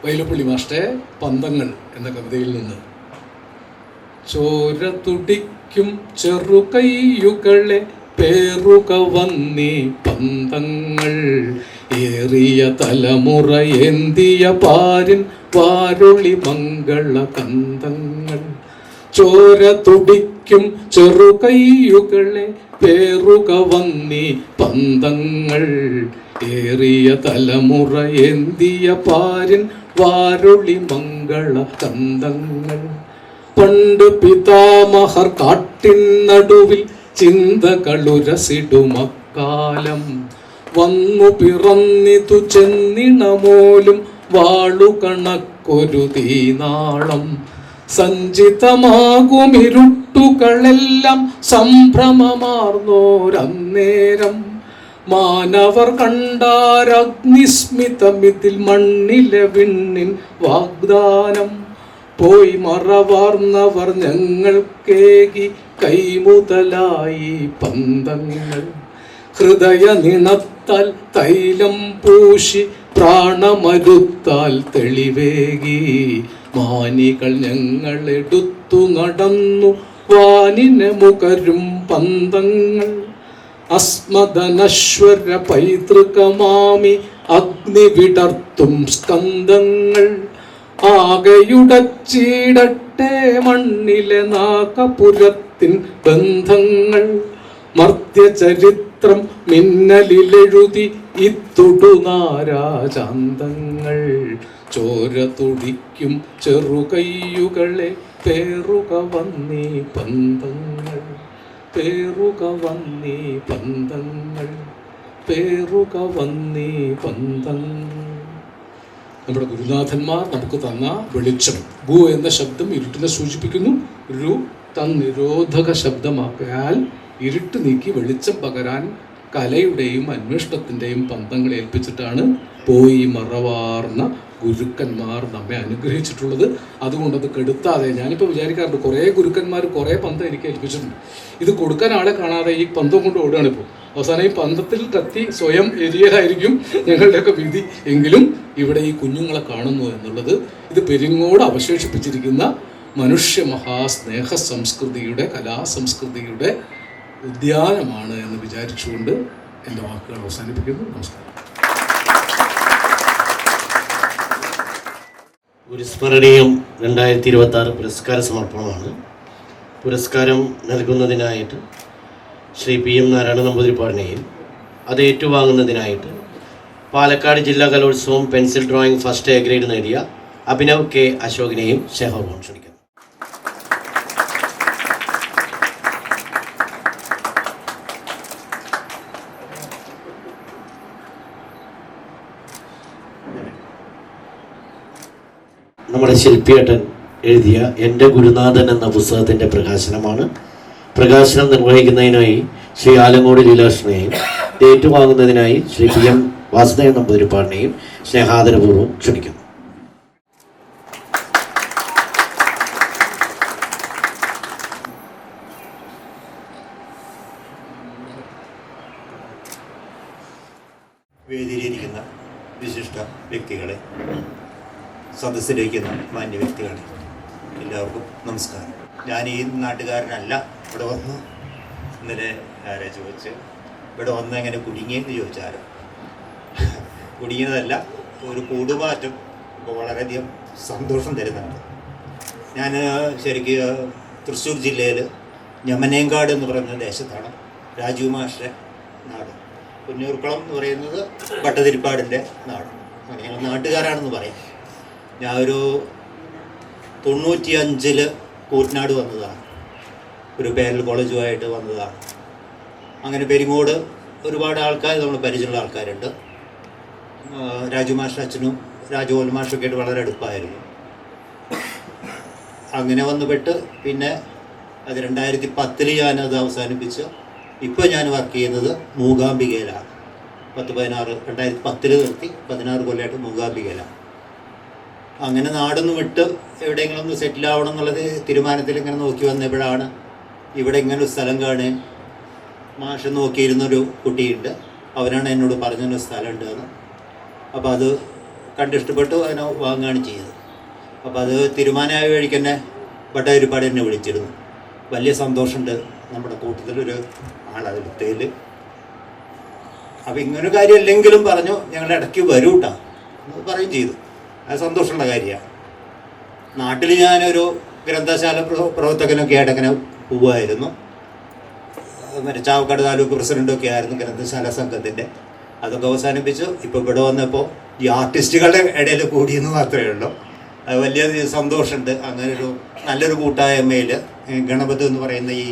വൈലോപ്പള്ളി മാഷ്ടേ പന്തങ്ങൾ എന്ന കവിതയിൽ നിന്ന്: ചോര തുടിക്കും ചെറുകൈയുകളെ പേറുക വന്നീ പന്തങ്ങൾ, ഏറിയ തലമുറ ഏന്തിയ പാരിൻ വാരൊളി മംഗള കന്തങ്ങൾ. ചോര തുടിക്കും ചെറുകൈയുകളെ പേറുക വന്നീ പന്തങ്ങൾ, ഏറിയ തലമുറ ഏന്തിയ പാരിൻ വാരൊളി മംഗള കന്തങ്ങൾ. പണ്ട് പിതാമഹർ കാട്ടിൻ നടുവിൽ ചിന്തകളുരസിടുമക്കാലം, വന്നു പിറന്നിതു ചെന്നിണമോലും വാളു കണക്കൊരു തീനാളം. സഞ്ചിതമാകുമിരുട്ടുകളെല്ലാം സംഭ്രമമാർന്നോരന്നേരം, മാനവർ കണ്ടാരഗ്നിസ്മിതമിതിൽ മണ്ണിലെ വിണ്ണിൻ വാഗ്ദാനം. പോയി മറവാർന്നവർ ഞങ്ങൾക്കേകി കൈമുതലായി പന്തങ്ങൾ. ഹൃദയ നിണത്താൽ തൈലം പൂശി പ്രാണമരുത്താൽ തെളിവേകി, മാനികൾ ഞങ്ങളെടുത്തു നടന്നു വാനിനെ മുകരും പന്തങ്ങൾ. അസ്മദനശ്വര പൈതൃകമാമി അഗ്നി വിടർത്തും സ്കന്ധങ്ങൾ, ആകെയുടച്ചിടട്ടെ മണ്ണിലെ നാഗപുരത്തിൻ ബന്ധങ്ങൾ. മർത്യചരിത്രം മിന്നലിലെഴുതി ഇത്തുടുനാരാചാന്തങ്ങൾ, ചോര തുടിക്കും ചെറുകൈയുകളെ പേറുക വന്നീ പന്തങ്ങൾ, പേറുക വന്നീ പന്തങ്ങൾ, പേറുക വന്നീ പന്തം. നമ്മുടെ ഗുരുനാഥന്മാർ നമുക്ക് തന്ന വെളിച്ചം. ഗു എന്ന ശബ്ദം ഇരുട്ടിനെ സൂചിപ്പിക്കുന്നു. രു തന്നിരോധക ശബ്ദമാക്കിയാൽ ഇരുട്ട് നീക്കി വെളിച്ചം പകരാൻ കലയുടെയും അന്വേഷണത്തിൻ്റെയും പന്തങ്ങൾ ഏൽപ്പിച്ചിട്ടാണ് പോയി മറവാർന്ന ഗുരുക്കന്മാർ നമ്മെ അനുഗ്രഹിച്ചിട്ടുള്ളത്. അതുകൊണ്ടത് കെടുത്താതെ, ഞാനിപ്പോൾ വിചാരിക്കാറുണ്ട്, കുറേ ഗുരുക്കന്മാർ കുറേ പന്തം എനിക്ക് ഏൽപ്പിച്ചിട്ടുണ്ട്. ഇത് കൊടുക്കാൻ ആളെ കാണാതെ ഈ പന്തം കൊണ്ട് ഓടുകയാണിപ്പോൾ. അവസാനം ഈ പന്തത്തിൽ കത്തി സ്വയം എരിയലായിരിക്കും ഞങ്ങളുടെയൊക്കെ വിധി. എങ്കിലും ഇവിടെ ഈ കുഞ്ഞുങ്ങളെ കാണുന്നു എന്നുള്ളത് ഇത് പെരിങ്ങോട് അവശേഷിപ്പിച്ചിരിക്കുന്ന മനുഷ്യ മഹാസ്നേഹ സംസ്കൃതിയുടെ, കലാസംസ്കൃതിയുടെ ഉദ്യാനമാണ് എന്ന് വിചാരിച്ചുകൊണ്ട് എൻ്റെ വാക്കുകൾ അവസാനിപ്പിക്കുന്നു. നമസ്കാരം. ഗുരുസ്മരണീയം 2026 പുരസ്കാര സമർപ്പണമാണ്. പുരസ്കാരം നൽകുന്നതിനായിട്ട് ശ്രീ PM നാരായണ നമ്പൂതിരിപ്പാടിനെയും അത് ഏറ്റുവാങ്ങുന്നതിനായിട്ട് പാലക്കാട് ജില്ലാ കലോത്സവം pencil drawing first A grade നേടിയ അഭിനവ് K അശോകിനെയും സ്നേഹപൂർവ്വം ക്ഷണിക്കുന്നു. നമ്മുടെ ശില്പിയേട്ടൻ എഴുതിയ എൻ്റെ ഗുരുനാഥൻ എന്ന പുസ്തകത്തിൻ്റെ പ്രകാശനമാണ്. പ്രകാശനം നിർവഹിക്കുന്നതിനായി ശ്രീ ആലങ്ങോട് ലീലാകൃഷ്ണനെയും ഏറ്റുവാങ്ങുന്നതിനായി ശ്രീ PM വാസുദേവൻ നമ്പൂതിരിപ്പാടിനെയും സ്നേഹാദരപൂർവ്വം ക്ഷണിക്കുന്നു. വേദിയിലിരിക്കുന്ന വിശിഷ്ട വ്യക്തികളെ, സദസ്സിലിരിക്കുന്ന മാന്യ വ്യക്തികളെ, എല്ലാവർക്കും നമസ്കാരം. ഞാൻ ഈ നാട്ടുകാരനല്ല. ഇവിടെ വന്ന് ഇന്നലെ ആരെ ചോദിച്ച് ഇവിടെ വന്ന് എങ്ങനെ കുടുങ്ങിയെന്ന് ചോദിച്ചാലും കുടുങ്ങിയതല്ല, ഒരു കൂടുമാറ്റം ഇപ്പോൾ വളരെയധികം സന്തോഷം തരുന്നുണ്ട്. ഞാൻ ശരിക്കും തൃശ്ശൂർ ജില്ലയിൽ ഞമനേങ്കാട് എന്ന് പറയുന്ന ദേശത്താണ് രാജീവ് മാഷിൻ്റെ നാട്. പുന്നൂർക്കുളം എന്ന് പറയുന്നത് ഭട്ടതിരിപ്പാടിൻ്റെ നാട്. അങ്ങനെ ഞങ്ങൾ നാട്ടുകാരാണെന്ന് പറയാം. ഞാൻ ഒരു 95 കൂറ്റനാട് വന്നതാണ്. ഒരു പേരൽ കോളേജുമായിട്ട് വന്നതാണ്. അങ്ങനെ പെരിങ്ങോട് ഒരുപാട് ആൾക്കാർ നമ്മൾ പരിചയമുള്ള ആൾക്കാരുണ്ട്. രാജു മാഷ് അച്ഛനും രാജഗോപാൽ മാഷൊക്കെ ആയിട്ട് വളരെ അടുപ്പമായിരുന്നു. അങ്ങനെ വന്നുപെട്ട് പിന്നെ അത് 2010 ഞാനത് അവസാനിപ്പിച്ച് ഇപ്പോൾ ഞാൻ വർക്ക് ചെയ്യുന്നത് മൂകാംബികയിലാണ്. 2010 നിർത്തി 16 കൊല്ലമായിട്ട് മൂകാംബികയിലാണ്. അങ്ങനെ നാടൊന്ന് വിട്ട് എവിടെയെങ്കിലും ഒന്ന് സെറ്റിലാവണം എന്നുള്ളത് തീരുമാനത്തിൽ ഇങ്ങനെ നോക്കി വന്നപ്പോഴാണ് ഇവിടെ ഇങ്ങനെ ഒരു സ്ഥലം കാണുകയും മാഷ് നോക്കിയിരുന്നൊരു കുട്ടിയുണ്ട്. അവനാണ് എന്നോട് പറഞ്ഞൊരു സ്ഥലമുണ്ട് എന്ന്. അപ്പോൾ അത് കണ്ടിഷ്ടപ്പെട്ടു, അതിനെ വാങ്ങുകയാണ് ചെയ്തത്. അപ്പോൾ അത് തീരുമാനമായ വഴിക്ക് തന്നെ ഭട്ടതിരിപ്പാട് എന്നെ വിളിച്ചിരുന്നു. വലിയ സന്തോഷമുണ്ട് നമ്മുടെ കൂട്ടത്തിലൊരു ആളതിൽ. അപ്പോൾ ഇങ്ങനൊരു കാര്യമല്ലെങ്കിലും പറഞ്ഞു ഞങ്ങളുടെ ഇടയ്ക്ക് വരൂ കേട്ടോ എന്ന് പറയുകയും ചെയ്തു. അത് സന്തോഷമുള്ള കാര്യമാണ്. നാട്ടിൽ ഞാനൊരു ഗ്രന്ഥശാല പ്രവർത്തകനൊക്കെ ആയിട്ട് അങ്ങനെ പോവുമായിരുന്നു. മറ്റേ ചാവക്കാട് താലൂക്ക് പ്രസിഡൻ്റൊക്കെ ആയിരുന്നു ഗ്രന്ഥശാല സംഘത്തിൻ്റെ. അതൊക്കെ അവസാനിപ്പിച്ചു. ഇപ്പോൾ ഇവിടെ വന്നപ്പോൾ ഈ ആർട്ടിസ്റ്റുകളുടെ ഇടയിൽ കൂടിയെന്ന് മാത്രമേ ഉള്ളൂ. അത് വലിയ സന്തോഷമുണ്ട്. അങ്ങനൊരു നല്ലൊരു കൂട്ടായ്മയിൽ ഗണപതി എന്ന് പറയുന്ന ഈ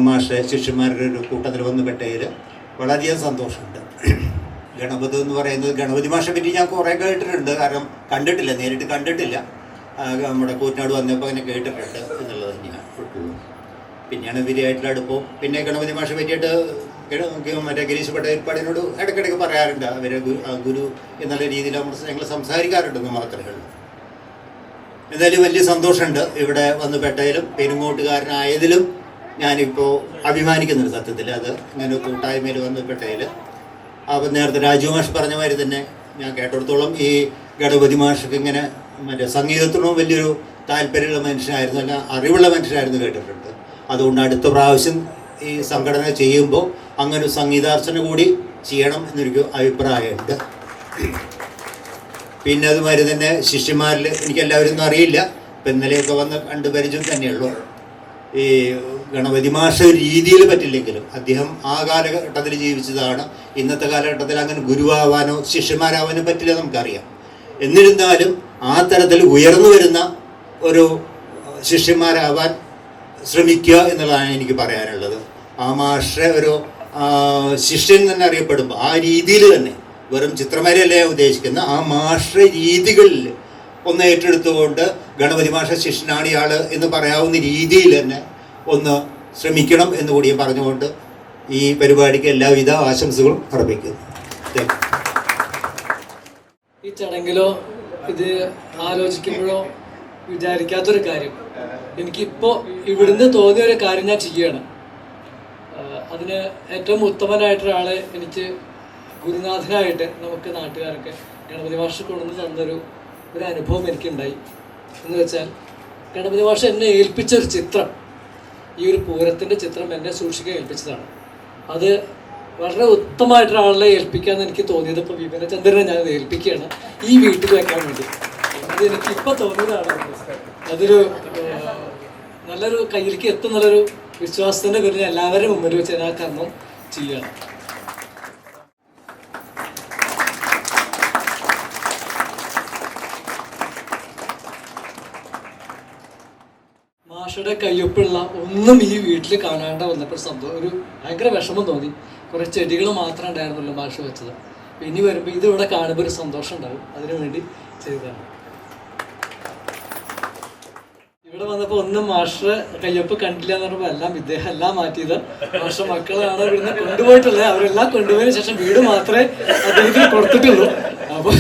മാഷ് ശിഷ്യന്മാരുടെ ഒരു കൂട്ടത്തിൽ വന്ന് പെട്ടതിൽ വളരെയധികം സന്തോഷമുണ്ട്. ഗണപതി എന്ന് പറയുന്നത് ഗണപതി മാഷെ പറ്റി ഞാൻ കുറേ കേട്ടിട്ടുണ്ട്. കാരണം കണ്ടിട്ടില്ല, നേരിട്ട് കണ്ടിട്ടില്ല. നമ്മുടെ കൂറ്റനാട് വന്നപ്പോൾ അങ്ങനെ കേട്ടിട്ടുണ്ട് എന്നുള്ളത് തന്നെയാണ്. പിന്നെയാണ് ഇവരായിട്ടുള്ള അടുപ്പവും. പിന്നെ ഗണപതി മാഷെ പറ്റിയിട്ട് മറ്റേ ഗിരീഷ് ഭട്ടതിരിപ്പാടിനോട് ഇടയ്ക്കിടയ്ക്ക് പറയാറുണ്ട്. അവരെ ഗുരു എന്നുള്ള രീതിയിൽ ഞങ്ങൾ സംസാരിക്കാറുണ്ടെന്ന് മാത്രമേ ഉള്ളൂ. എന്തായാലും വലിയ സന്തോഷമുണ്ട് ഇവിടെ വന്ന് പെട്ടതിലും പെരുങ്ങോട്ടുകാരനായതിലും. ഞാനിപ്പോൾ അഭിമാനിക്കുന്നുണ്ട് സത്യത്തിൽ. അത് ഇങ്ങനെ കൂട്ടായ്മയിൽ വന്ന് പെട്ടതിൽ. അപ്പോൾ നേരത്തെ രാജീവ് മാഷ് പറഞ്ഞ മാതിരി തന്നെ ഞാൻ കേട്ടിടത്തോളം ഈ ഗണപതി മാഷൊക്കെ ഇങ്ങനെ മറ്റേ സംഗീതത്തിനും വലിയൊരു താല്പര്യമുള്ള മനുഷ്യനായിരുന്നു, അല്ല അറിവുള്ള മനുഷ്യനായിരുന്നു കേട്ടിട്ടുണ്ട്. അതുകൊണ്ട് അടുത്ത പ്രാവശ്യം ഈ സംഘടന ചെയ്യുമ്പോൾ അങ്ങനെ ഒരു സംഗീതാർച്ചന കൂടി ചെയ്യണം എന്നൊരു അഭിപ്രായമുണ്ട്. പിന്നെ അതുമാതിരി തന്നെ ശിഷ്യന്മാരിൽ എനിക്കെല്ലാവരും ഒന്നും അറിയില്ല. ഇപ്പം ഇന്നലെയൊക്കെ വന്ന് കണ്ട് പരിചയം തന്നെയുള്ളൂ. ഈ ഗണപതി മാഷ രീതിയിൽ പറ്റില്ലെങ്കിലും അദ്ദേഹം ആ കാലഘട്ടത്തിൽ ജീവിച്ചതാണ്. ഇന്നത്തെ കാലഘട്ടത്തിൽ അങ്ങനെ ഗുരുവാവാനോ ശിഷ്യന്മാരാവാനോ പറ്റില്ല, നമുക്കറിയാം. എന്നിരുന്നാലും ആ തരത്തിൽ ഉയർന്നു വരുന്ന ഒരു ശിഷ്യന്മാരാവാൻ ശ്രമിക്കുക എന്നുള്ളതാണ് എനിക്ക് പറയാനുള്ളത്. ആ മാഷ ഒരു ശിഷ്യൻ തന്നെ അറിയപ്പെടുമ്പോൾ ആ രീതിയിൽ തന്നെ വെറും ചിത്രമേരയല്ല ഞാൻ ഉദ്ദേശിക്കുന്ന ആ മാസ്റ്റർ രീതികളിൽ ഒന്ന് ഏറ്റെടുത്തുകൊണ്ട് ഗണപതി മാസ്റ്റർ ശിഷ്യനാണ് ഇയാൾ എന്ന് പറയാവുന്ന രീതിയിൽ തന്നെ ഒന്ന് ശ്രമിക്കണം എന്നുകൂടി പറഞ്ഞുകൊണ്ട് ഈ പരിപാടിക്ക് എല്ലാവിധ ആശംസകളും അർപ്പിക്കുന്നു. ഈ ചടങ്ങിലോ ഇത് ആലോചിക്കുമ്പോഴോ വിചാരിക്കാത്തൊരു കാര്യം, എനിക്കിപ്പോൾ ഇവിടുന്ന് തോന്നിയ ഒരു കാര്യം ഞാൻ ചെയ്യുകയാണ്. അതിന് ഏറ്റവും ഉത്തമനായിട്ടൊരാളെ എനിക്ക് ഗുരുനാഥനായിട്ട് നമുക്ക് നാട്ടുകാരൊക്കെ ഗണപതി മാസ്റ്റർ കൊണ്ടുവന്ന് തന്നൊരു അനുഭവം എനിക്കുണ്ടായി. എന്ന് വെച്ചാൽ ഗണപതി മാസ്റ്റർ എന്നെ ഏൽപ്പിച്ചൊരു ചിത്രം, ഈ ഒരു പൂരത്തിൻ്റെ ചിത്രം എന്നെ സൂക്ഷിക്കാൻ ഏൽപ്പിച്ചതാണ്. അത് വളരെ ഉത്തമമായിട്ടൊരാളെ ഏൽപ്പിക്കാമെന്ന് എനിക്ക് തോന്നിയത് ഇപ്പോൾ വിപിനചന്ദ്രനെ ഞാനത് ഏൽപ്പിക്കുകയാണ് ഈ വീട്ടിൽ വെക്കാൻ വേണ്ടി. അത് എനിക്കിപ്പോൾ തോന്നിയതാണ്. അതൊരു നല്ലൊരു കയ്യിലേക്ക് എത്തുന്നുള്ളൊരു വിശ്വാസത്തിൻ്റെ പേരിൽ എല്ലാവരും മുമ്പിൽ വെച്ച് ഞാൻ ആ കർമ്മം ചെയ്യുകയാണ്. മാഷയുടെ കയ്യൊപ്പുള്ള ഒന്നും ഈ വീട്ടിൽ കാണാണ്ട് വന്നപ്പോൾ ഒരു ഭയങ്കര വിഷമം തോന്നി. കുറേ ചെടികൾ മാത്രമേ ഉണ്ടായിരുന്നുള്ളൂ മാഷ് വെച്ചത്. ഇനി വരുമ്പോൾ ഇതിവിടെ കാണുമ്പോൾ ഒരു സന്തോഷം ഉണ്ടാവും, അതിനു വേണ്ടി ചെയ്തതാണ്. ഇവിടെ വന്നപ്പോൾ ഒന്നും മാസ്റ്റർ കയ്യൊപ്പ് കണ്ടില്ല എന്ന് പറഞ്ഞപ്പോൾ എല്ലാം ഇദ്ദേഹം എല്ലാം മാറ്റിയത്. മാസ്റ്റർ മക്കളാണ് ഇവിടുന്ന് കൊണ്ടുപോയിട്ടുള്ളത്, അവരെല്ലാം കൊണ്ടുപോയതിനു ശേഷം വീട് മാത്രമേ അദ്ദേഹത്തിന് കൊടുത്തിട്ടുള്ളൂ. അപ്പോൾ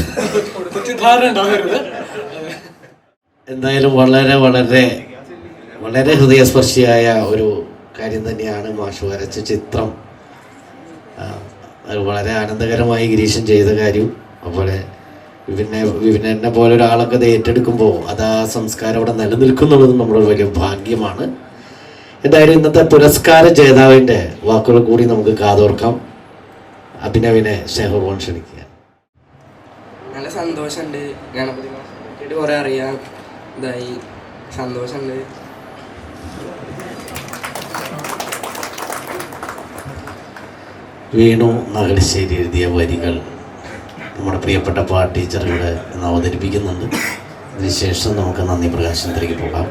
തെറ്റിദ്ധാരണ ഉണ്ടാവരുത്. എന്തായാലും വളരെ വളരെ വളരെ ഹൃദയസ്പർശിയായ ഒരു കാര്യം തന്നെയാണ് മാഷ് വരച്ച ചിത്രം. അത് വളരെ ആനന്ദകരമായി ഗിരീശൻ ചെയ്ത കാര്യം. അതുപോലെ വിപിനെ പോലെ ഒരാളൊക്കെ അത് ഏറ്റെടുക്കുമ്പോൾ അത് ആ സംസ്കാരം അവിടെ നിലനിൽക്കുന്നുള്ളതും നമ്മുടെ വലിയ ഭാഗ്യമാണ്. എന്തായാലും ഇന്നത്തെ പുരസ്കാര ജേതാവിൻ്റെ വാക്കുകൾ കൂടി നമുക്ക് കാതോർക്കാം. അഭിനവിനെ സ്നേഹപൂർവ്വം ക്ഷണിക്കുക. നല്ല സന്തോഷമുണ്ട്. ഗണപതി മാസ്റ്റർ കുറേ അറിയാം, ഇതായി സന്തോഷമുണ്ട്. വേണു നാഗലശ്ശേരി എഴുതിയ വരികൾ നമ്മുടെ പ്രിയപ്പെട്ട പാട്ട് ടീച്ചർ ഇവിടെ ഇന്ന് അവതരിപ്പിക്കുന്നുണ്ട്. അതിനുശേഷം നമുക്ക് നന്ദി പ്രകാശനത്തിലേക്ക് പോകാം.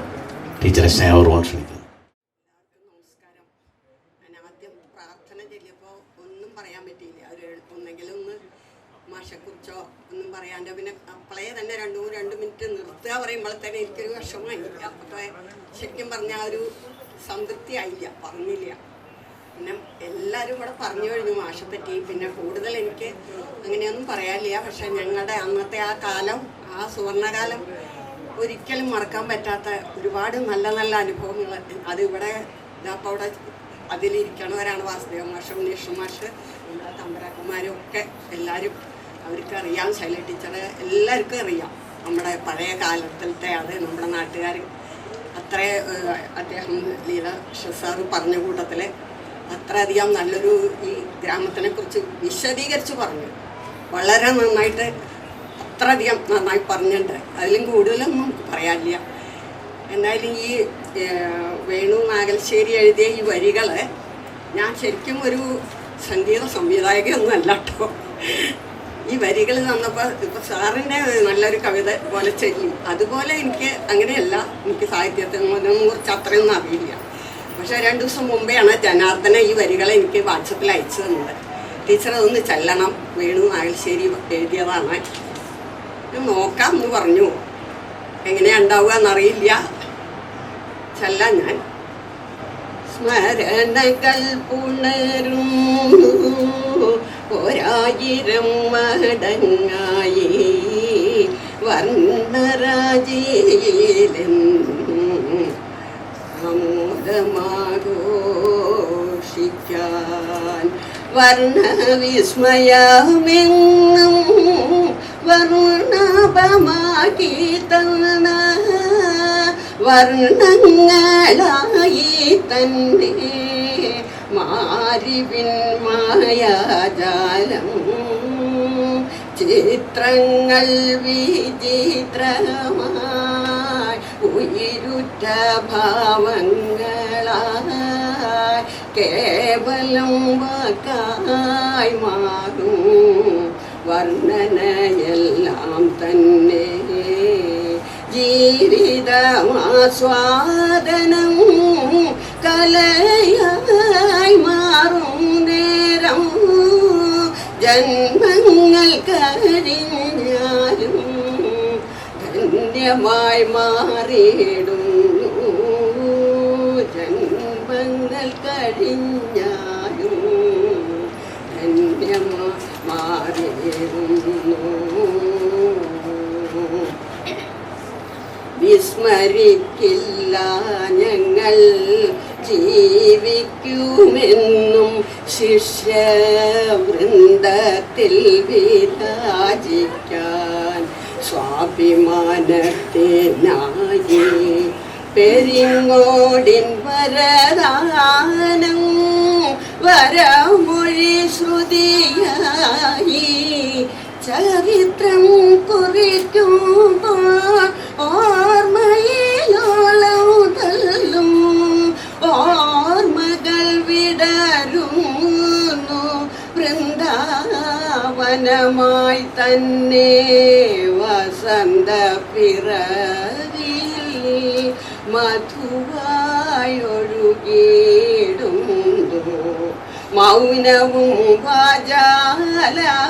ടീച്ചറെ സ്നേഹപൂർവ്വം ക്ഷണിക്കുന്നു. നമസ്കാരം. ഞാൻ ആദ്യം പ്രാർത്ഥന ചൊല്ലിയപ്പോൾ ഒന്നും പറയാൻ പറ്റിയില്ല. ഒന്നെങ്കിലും ഒന്ന് മാഷെക്കുറിച്ചോ ഒന്നും പറയാണ്ട് പിന്നെ അപ്പളേ തന്നെ രണ്ട് മിനിറ്റ് നിർത്തുക പറയുമ്പോൾ തന്നെ എനിക്കൊരു വിഷമമായില്ല. അപ്പോൾ ശരിക്കും പറഞ്ഞാൽ ഒരു സംതൃപ്തി ആയില്ല, പറഞ്ഞില്ല. പിന്നെ എല്ലാവരും ഇവിടെ പറഞ്ഞു കഴിഞ്ഞു മാഷെ പറ്റി. പിന്നെ കൂടുതൽ എനിക്ക് അങ്ങനെയൊന്നും പറയാനില്ല. പക്ഷെ ഞങ്ങളുടെ അന്നത്തെ ആ കാലം, ആ സുവർണകാലം ഒരിക്കലും മറക്കാൻ പറ്റാത്ത ഒരുപാട് നല്ല നല്ല അനുഭവങ്ങൾ അതിവിടെ ഇതപ്പോൾ അവിടെ അതിലിരിക്കണവരാണ്. വാസുദേവ മാഷ്, ഉണ്ണീഷ് മാഷ്, നമ്മുടെ തമ്പരാക്കന്മാരും ഒക്കെ എല്ലാവരും അവർക്കറിയാം. ശൈല ടീച്ചറ് എല്ലാവർക്കും അറിയാം നമ്മുടെ പഴയ കാലത്തിലത്തെ അത് നമ്മുടെ നാട്ടുകാർ അത്ര അദ്ദേഹം ലീല സാറ് പറഞ്ഞ കൂട്ടത്തിൽ അത്രയധികം നല്ലൊരു ഈ ഗ്രാമത്തിനെ കുറിച്ച് വിശദീകരിച്ച് പറഞ്ഞു. വളരെ നന്നായിട്ട് അത്രയധികം നന്നായി പറഞ്ഞിട്ടുണ്ട്. അതിലും കൂടുതലൊന്നും നമുക്ക് പറയാനില്ല. എന്തായാലും ഈ വേണു നാഗലശ്ശേരി എഴുതിയ ഈ വരികൾ ഞാൻ ശരിക്കും ഒരു സംഗീത സംവിധായകയൊന്നും അല്ല കേട്ടോ. ഈ വരികൾ തന്നപ്പോൾ ഇപ്പോൾ സാറിൻ്റെ നല്ലൊരു കവിത പോലെ ചെയ്യും. അതുപോലെ എനിക്ക് അങ്ങനെയല്ല, എനിക്ക് സാഹിത്യത്തിനെ കുറിച്ച് അത്രയൊന്നും അറിയില്ല. പക്ഷേ 2 ദിവസം മുമ്പെയാണ് ജനാർദ്ദന ഈ വരികൾ എനിക്ക് വാട്സപ്പിൽ അയച്ചു തന്നത്. ടീച്ചർ അതൊന്ന് ചെല്ലണം, വേണു നാഗലശ്ശേരി എഴുതിയതാണ്, നോക്കാം എന്ന് പറഞ്ഞു. എങ്ങനെയാണ് ഉണ്ടാവുക എന്നറിയില്ല, ചെല്ലാം ഞാൻ. സ്മരണകൾ പുണരും 1000 മടങ്ങായി വർണ്ണരാജിയിലെന്നും ആമോദമാഘോഷിക്കാൻ വർണ്ണവിസ്മയമെങ്ങും വർണ്ണപമാക്കി തന്ന വർണ്ണങ്ങളായി തന്നെ മാരിവിൻ മായാജാലം ചിത്രങ്ങൾ വിചിത്രമായി ഉയിരുറ്റ ഭാവങ്ങളായി കേവലം വാക്കായി മാറും വർണ്ണനയെല്ലാം തന്നെ ജീവിതമാസ്വാദനം കലയായി മാറുന്നേ ജന്മങ്ങൾ കഴിഞ്ഞാലും ധന്യമായി മാറിയിടുന്നു. ജന്മങ്ങൾ കഴിഞ്ഞാലും ധന്യമായി മാറിയിടുന്നു. വിസ്മരിക്കില്ല ഞങ്ങൾ ജീവിക്കുമെന്നും ശിഷ്യവൃന്ദത്തിൽ വിരാജിക്കാൻ സ്വാഭിമാനത്തിനായി പെരിങ്ങോടിൻ വരദാനം വരമൊഴി ശ്രുതിയായി ചരിത്രം കുറിക്കുമ്പോൾ ഓർമ്മയിലോളം തള്ളും ഓർമ്മകൾ വിടരുന്നു. വൃന്ദാവനമായി തന്നെ വസന്ത പിറവിൽ മധുവായൊഴുകിയിടുന്നു. മൗനവും വാചാലമായി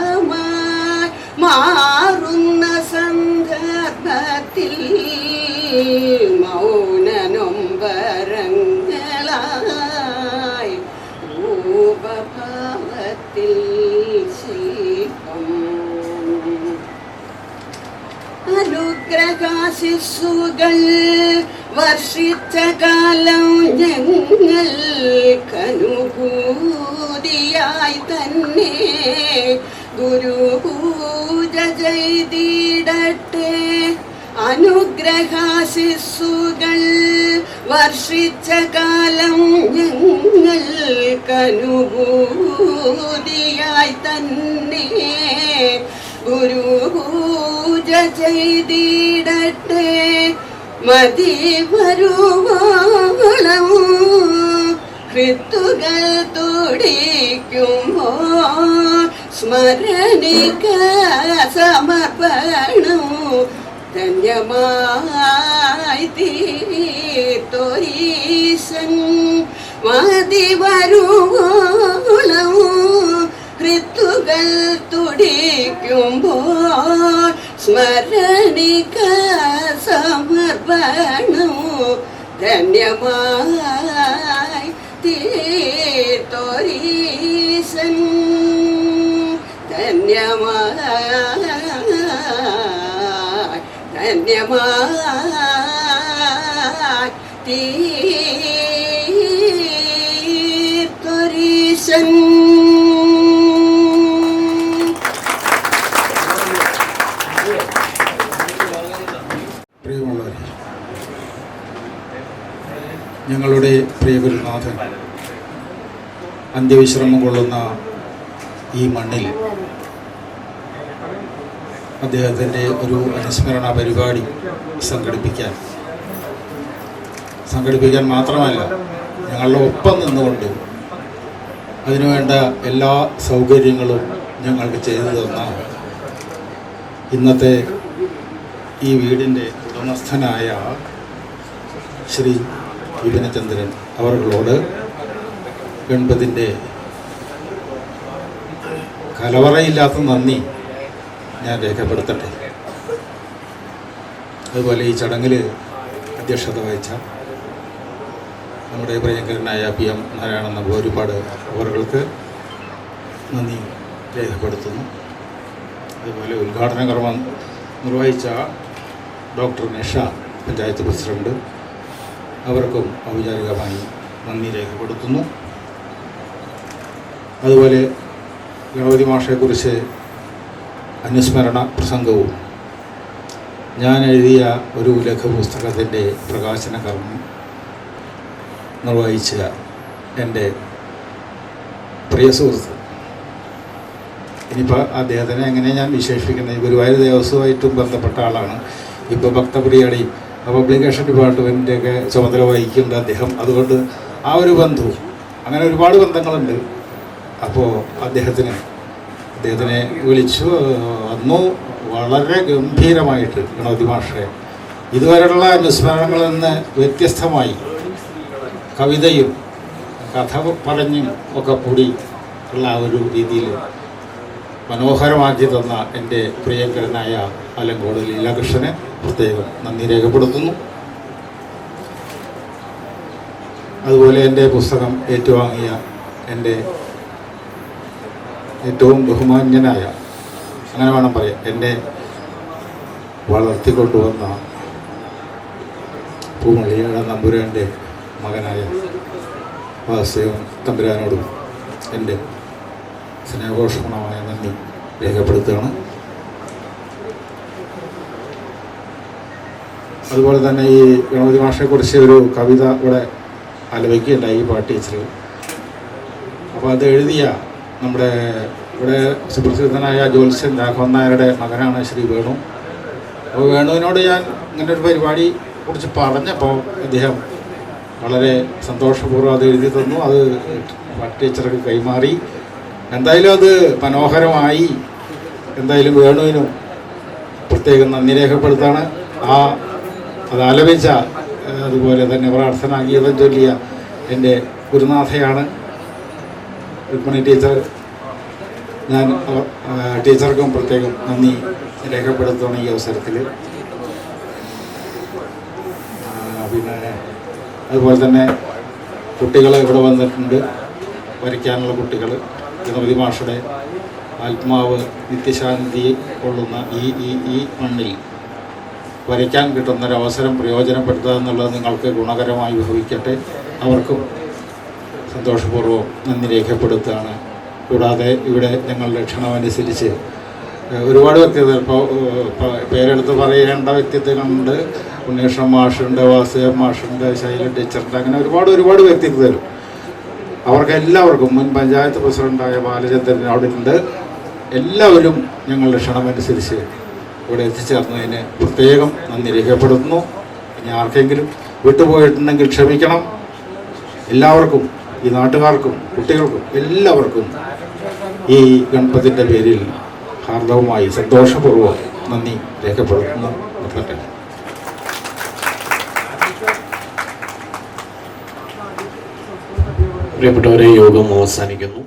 മാറുന്ന സന്ദർഭത്തിൽ മൗനനൊമ്പരങ്ങളായി രൂപഭാവത്തിൽ ശില്പം. അനുഗ്രഹാശിശുകൾ വർഷിച്ച കാലം ഞങ്ങൾക്കനുഭൂതിയായി തന്നെ ഗുരുപൂജ ചെയ്തിടട്ടെ. അനുഗ്രഹാശിശുകൾ വർഷിച്ച കാലം ഞങ്ങൾക്കനുഭൂതിയായി തന്നെ ഗുരുപൂജ ചെയ്തിടട്ടെ. മതി വരുവോളം ഹൃത്തുകൾ തുടിക്കുമ്പോൾ സ്മരണിക സമർപ്പണം ധന്യമായി തീർത്തൊരീശൻ. മതി വരുവോളം ഹൃത്തുകൾ തുടിക്കുമ്പോൾ സ്മരണിക സമർപ്പണം ധന്യമായി തീർത്തൊരീശൻ. ധന്യമായി തീർത്തൊരീശൻ. പ്രിയമുള്ളവരെ, ഞങ്ങളുടെ പ്രിയ ഗുരുനാഥൻ അന്ത്യവിശ്രമം കൊള്ളുന്ന ഈ മണ്ണിൽ അദ്ദേഹത്തിൻ്റെ ഒരു അനുസ്മരണ പരിപാടി സംഘടിപ്പിക്കാൻ മാത്രമല്ല ഞങ്ങളുടെ ഒപ്പം നിന്നുകൊണ്ട് അതിനുവേണ്ട എല്ലാ സൗകര്യങ്ങളും ഞങ്ങൾക്ക് ചെയ്തു തന്ന ഇന്നത്തെ ഈ വീടിൻ്റെ ഉടമസ്ഥനായ ശ്രീ വിപിനചന്ദ്രൻ അവர்களോട് ഗണപതിൻ്റെ കലവറയില്ലാത്ത നന്ദി ഞാൻ രേഖപ്പെടുത്തട്ടെ. അതുപോലെ ഈ ചടങ്ങിൽ അധ്യക്ഷത വഹിച്ച നമ്മുടെ പ്രിയങ്കരനായ PM നാരായണൻ നമ്പൂതിരിപ്പാട് അവർക്ക് നന്ദി രേഖപ്പെടുത്തുന്നു. അതുപോലെ ഉദ്ഘാടന കർമ്മം നിർവഹിച്ച ഡോക്ടർ നിഷ പഞ്ചായത്ത് പ്രസിഡന്റ് അവർക്കും ഔപചാരികമായി നന്ദി രേഖപ്പെടുത്തുന്നു. അതുപോലെ ഗണപതി മാഷയെക്കുറിച്ച് അനുസ്മരണ പ്രസംഗവും ഞാൻ എഴുതിയ ഒരു ലഘുപുസ്തകത്തിൻ്റെ പ്രകാശന കർമ്മം നിർവഹിച്ച എൻ്റെ പ്രിയ സുഹൃത്ത്, ഇനിയിപ്പോൾ അദ്ദേഹത്തിനെ എങ്ങനെ ഞാൻ വിശേഷിപ്പിക്കുന്നത്, ഗുരുവായൂർ ദേവസ്വമായിട്ടും ബന്ധപ്പെട്ട ആളാണ്. ഇപ്പോൾ ഭക്തപ്രിയടി പബ്ലിക്കേഷൻ ഡിപ്പാർട്ട്മെൻറ്റിൻ്റെയൊക്കെ ചുമതല വഹിക്കുന്നുണ്ട് അദ്ദേഹം. അതുകൊണ്ട് ആ ഒരു ബന്ധു, അങ്ങനെ ഒരുപാട് ബന്ധങ്ങളുണ്ട്. അപ്പോൾ അദ്ദേഹത്തിനെ വിളിച്ചു. അന്നു വളരെ ഗംഭീരമായിട്ട് ഗണപതി മാഷെ ഇതുവരെയുള്ള അനുസ്മരണങ്ങളിൽ നിന്ന് വ്യത്യസ്തമായി കവിതയും കഥ പറഞ്ഞും ഒക്കെ കൂടി ഉള്ള ആ ഒരു രീതിയിൽ മനോഹരമാക്കി തന്ന എൻ്റെ പ്രിയങ്കരനായ ആലങ്കോട് ലീലാകൃഷ്ണന് പ്രത്യേകം നന്ദി രേഖപ്പെടുത്തുന്നു. അതുപോലെ എൻ്റെ പുസ്തകം ഏറ്റുവാങ്ങിയ എൻ്റെ ഏറ്റവും ബഹുമാന്യനായ, അങ്ങനെ വേണം പറയാം, എന്നെ വളർത്തിക്കൊണ്ടുവന്ന പൂമള്ളിയുടെ നമ്പുരാൻ്റെ മകനായ വാസുദേവൻ തമ്പുരാനോടും എൻ്റെ സ്നേഹോഷ്മണമായ നന്ദി രേഖപ്പെടുത്തുകയാണ്. അതുപോലെ തന്നെ ഈ ഗണപതി മാഷെക്കുറിച്ച് ഒരു കവിത ഇവിടെ ആലപിക്കുകയുണ്ടായി ഈ പാട്ട് ടീച്ചർ. അപ്പോൾ അത് എഴുതിയ നമ്മുടെ ഇവിടെ സുപ്രസിദ്ധനായ ജ്യോത്സ്യൻ രാഘവൻ നായരുടെ മകനാണ് ശ്രീ വേണു. അപ്പോൾ വേണുവിനോട് ഞാൻ ഇങ്ങനെ ഒരു പരിപാടി കുറിച്ച് പറഞ്ഞപ്പോൾ അദ്ദേഹം വളരെ സന്തോഷപൂർവ്വം അത് എഴുതി തന്നു. അത് പാട്ട് ടീച്ചർക്ക് കൈമാറി. എന്തായാലും അത് മനോഹരമായി. എന്തായാലും വേണുവിനും പ്രത്യേകം നന്ദി രേഖപ്പെടുത്താണ്. അത് ആലപിച്ച, അതുപോലെ തന്നെ പ്രാർത്ഥന ഗീതം ചൊല്ലിയ എൻ്റെ ഗുരുനാഥയാണ് രുക്മിണി ടീച്ചർ. ഞാൻ ടീച്ചർക്കും പ്രത്യേകം നന്ദി രേഖപ്പെടുത്തുകയാണ് ഈ അവസരത്തിൽ. പിന്നെ അതുപോലെ തന്നെ കുട്ടികൾ ഇവിടെ വന്നിട്ടുണ്ട്, വരയ്ക്കാനുള്ള കുട്ടികൾ. ഗണപതി മാഷയുടെ ആത്മാവ് നിത്യശാന്തി കൊള്ളുന്ന ഈ മണ്ണിൽ വരയ്ക്കാൻ കിട്ടുന്നൊരവസരം പ്രയോജനപ്പെടുത്തുക എന്നുള്ളത് നിങ്ങൾക്ക് ഗുണകരമായി ഭവിക്കട്ടെ. അവർക്കും സന്തോഷപൂർവ്വം നന്ദി രേഖപ്പെടുത്തുകയാണ്. കൂടാതെ ഇവിടെ ഞങ്ങളുടെ ക്ഷണമനുസരിച്ച് ഒരുപാട് വ്യക്തിത്വം, ഇപ്പോൾ പേരെടുത്ത് പറയേണ്ട വ്യക്തിത്വങ്ങളുണ്ട്. ഉണ്ണീഷ്ണൻ മാഷുണ്ട്, വാസുദേവൻ മാഷുണ്ട്, ശൈല ടീച്ചറുണ്ട്, അങ്ങനെ ഒരുപാട് വ്യക്തിത്വം. അവർക്കെല്ലാവർക്കും, മുൻ പഞ്ചായത്ത് പ്രസിഡൻ്റായ ബാലചന്ദ്രൻ അവിടെ ഉണ്ട്. എല്ലാവരും ഞങ്ങളുടെ ക്ഷണമനുസരിച്ച് ഇവിടെ എത്തിച്ചേർന്നതിന് പ്രത്യേകം നന്ദി രേഖപ്പെടുത്തുന്നു. ഇനി ആർക്കെങ്കിലും വിട്ടുപോയിട്ടുണ്ടെങ്കിൽ ക്ഷമിക്കണം. എല്ലാവർക്കും, ഈ നാട്ടുകാർക്കും കുട്ടികൾക്കും എല്ലാവർക്കും ഈ ഗണപതിൻ്റെ പേരിൽ ഹാർദവമായി സന്തോഷപൂർവ്വം നന്ദി രേഖപ്പെടുത്തുന്നു. പ്രിയപ്പെട്ടവരെ, യോഗം അവസാനിക്കുന്നു.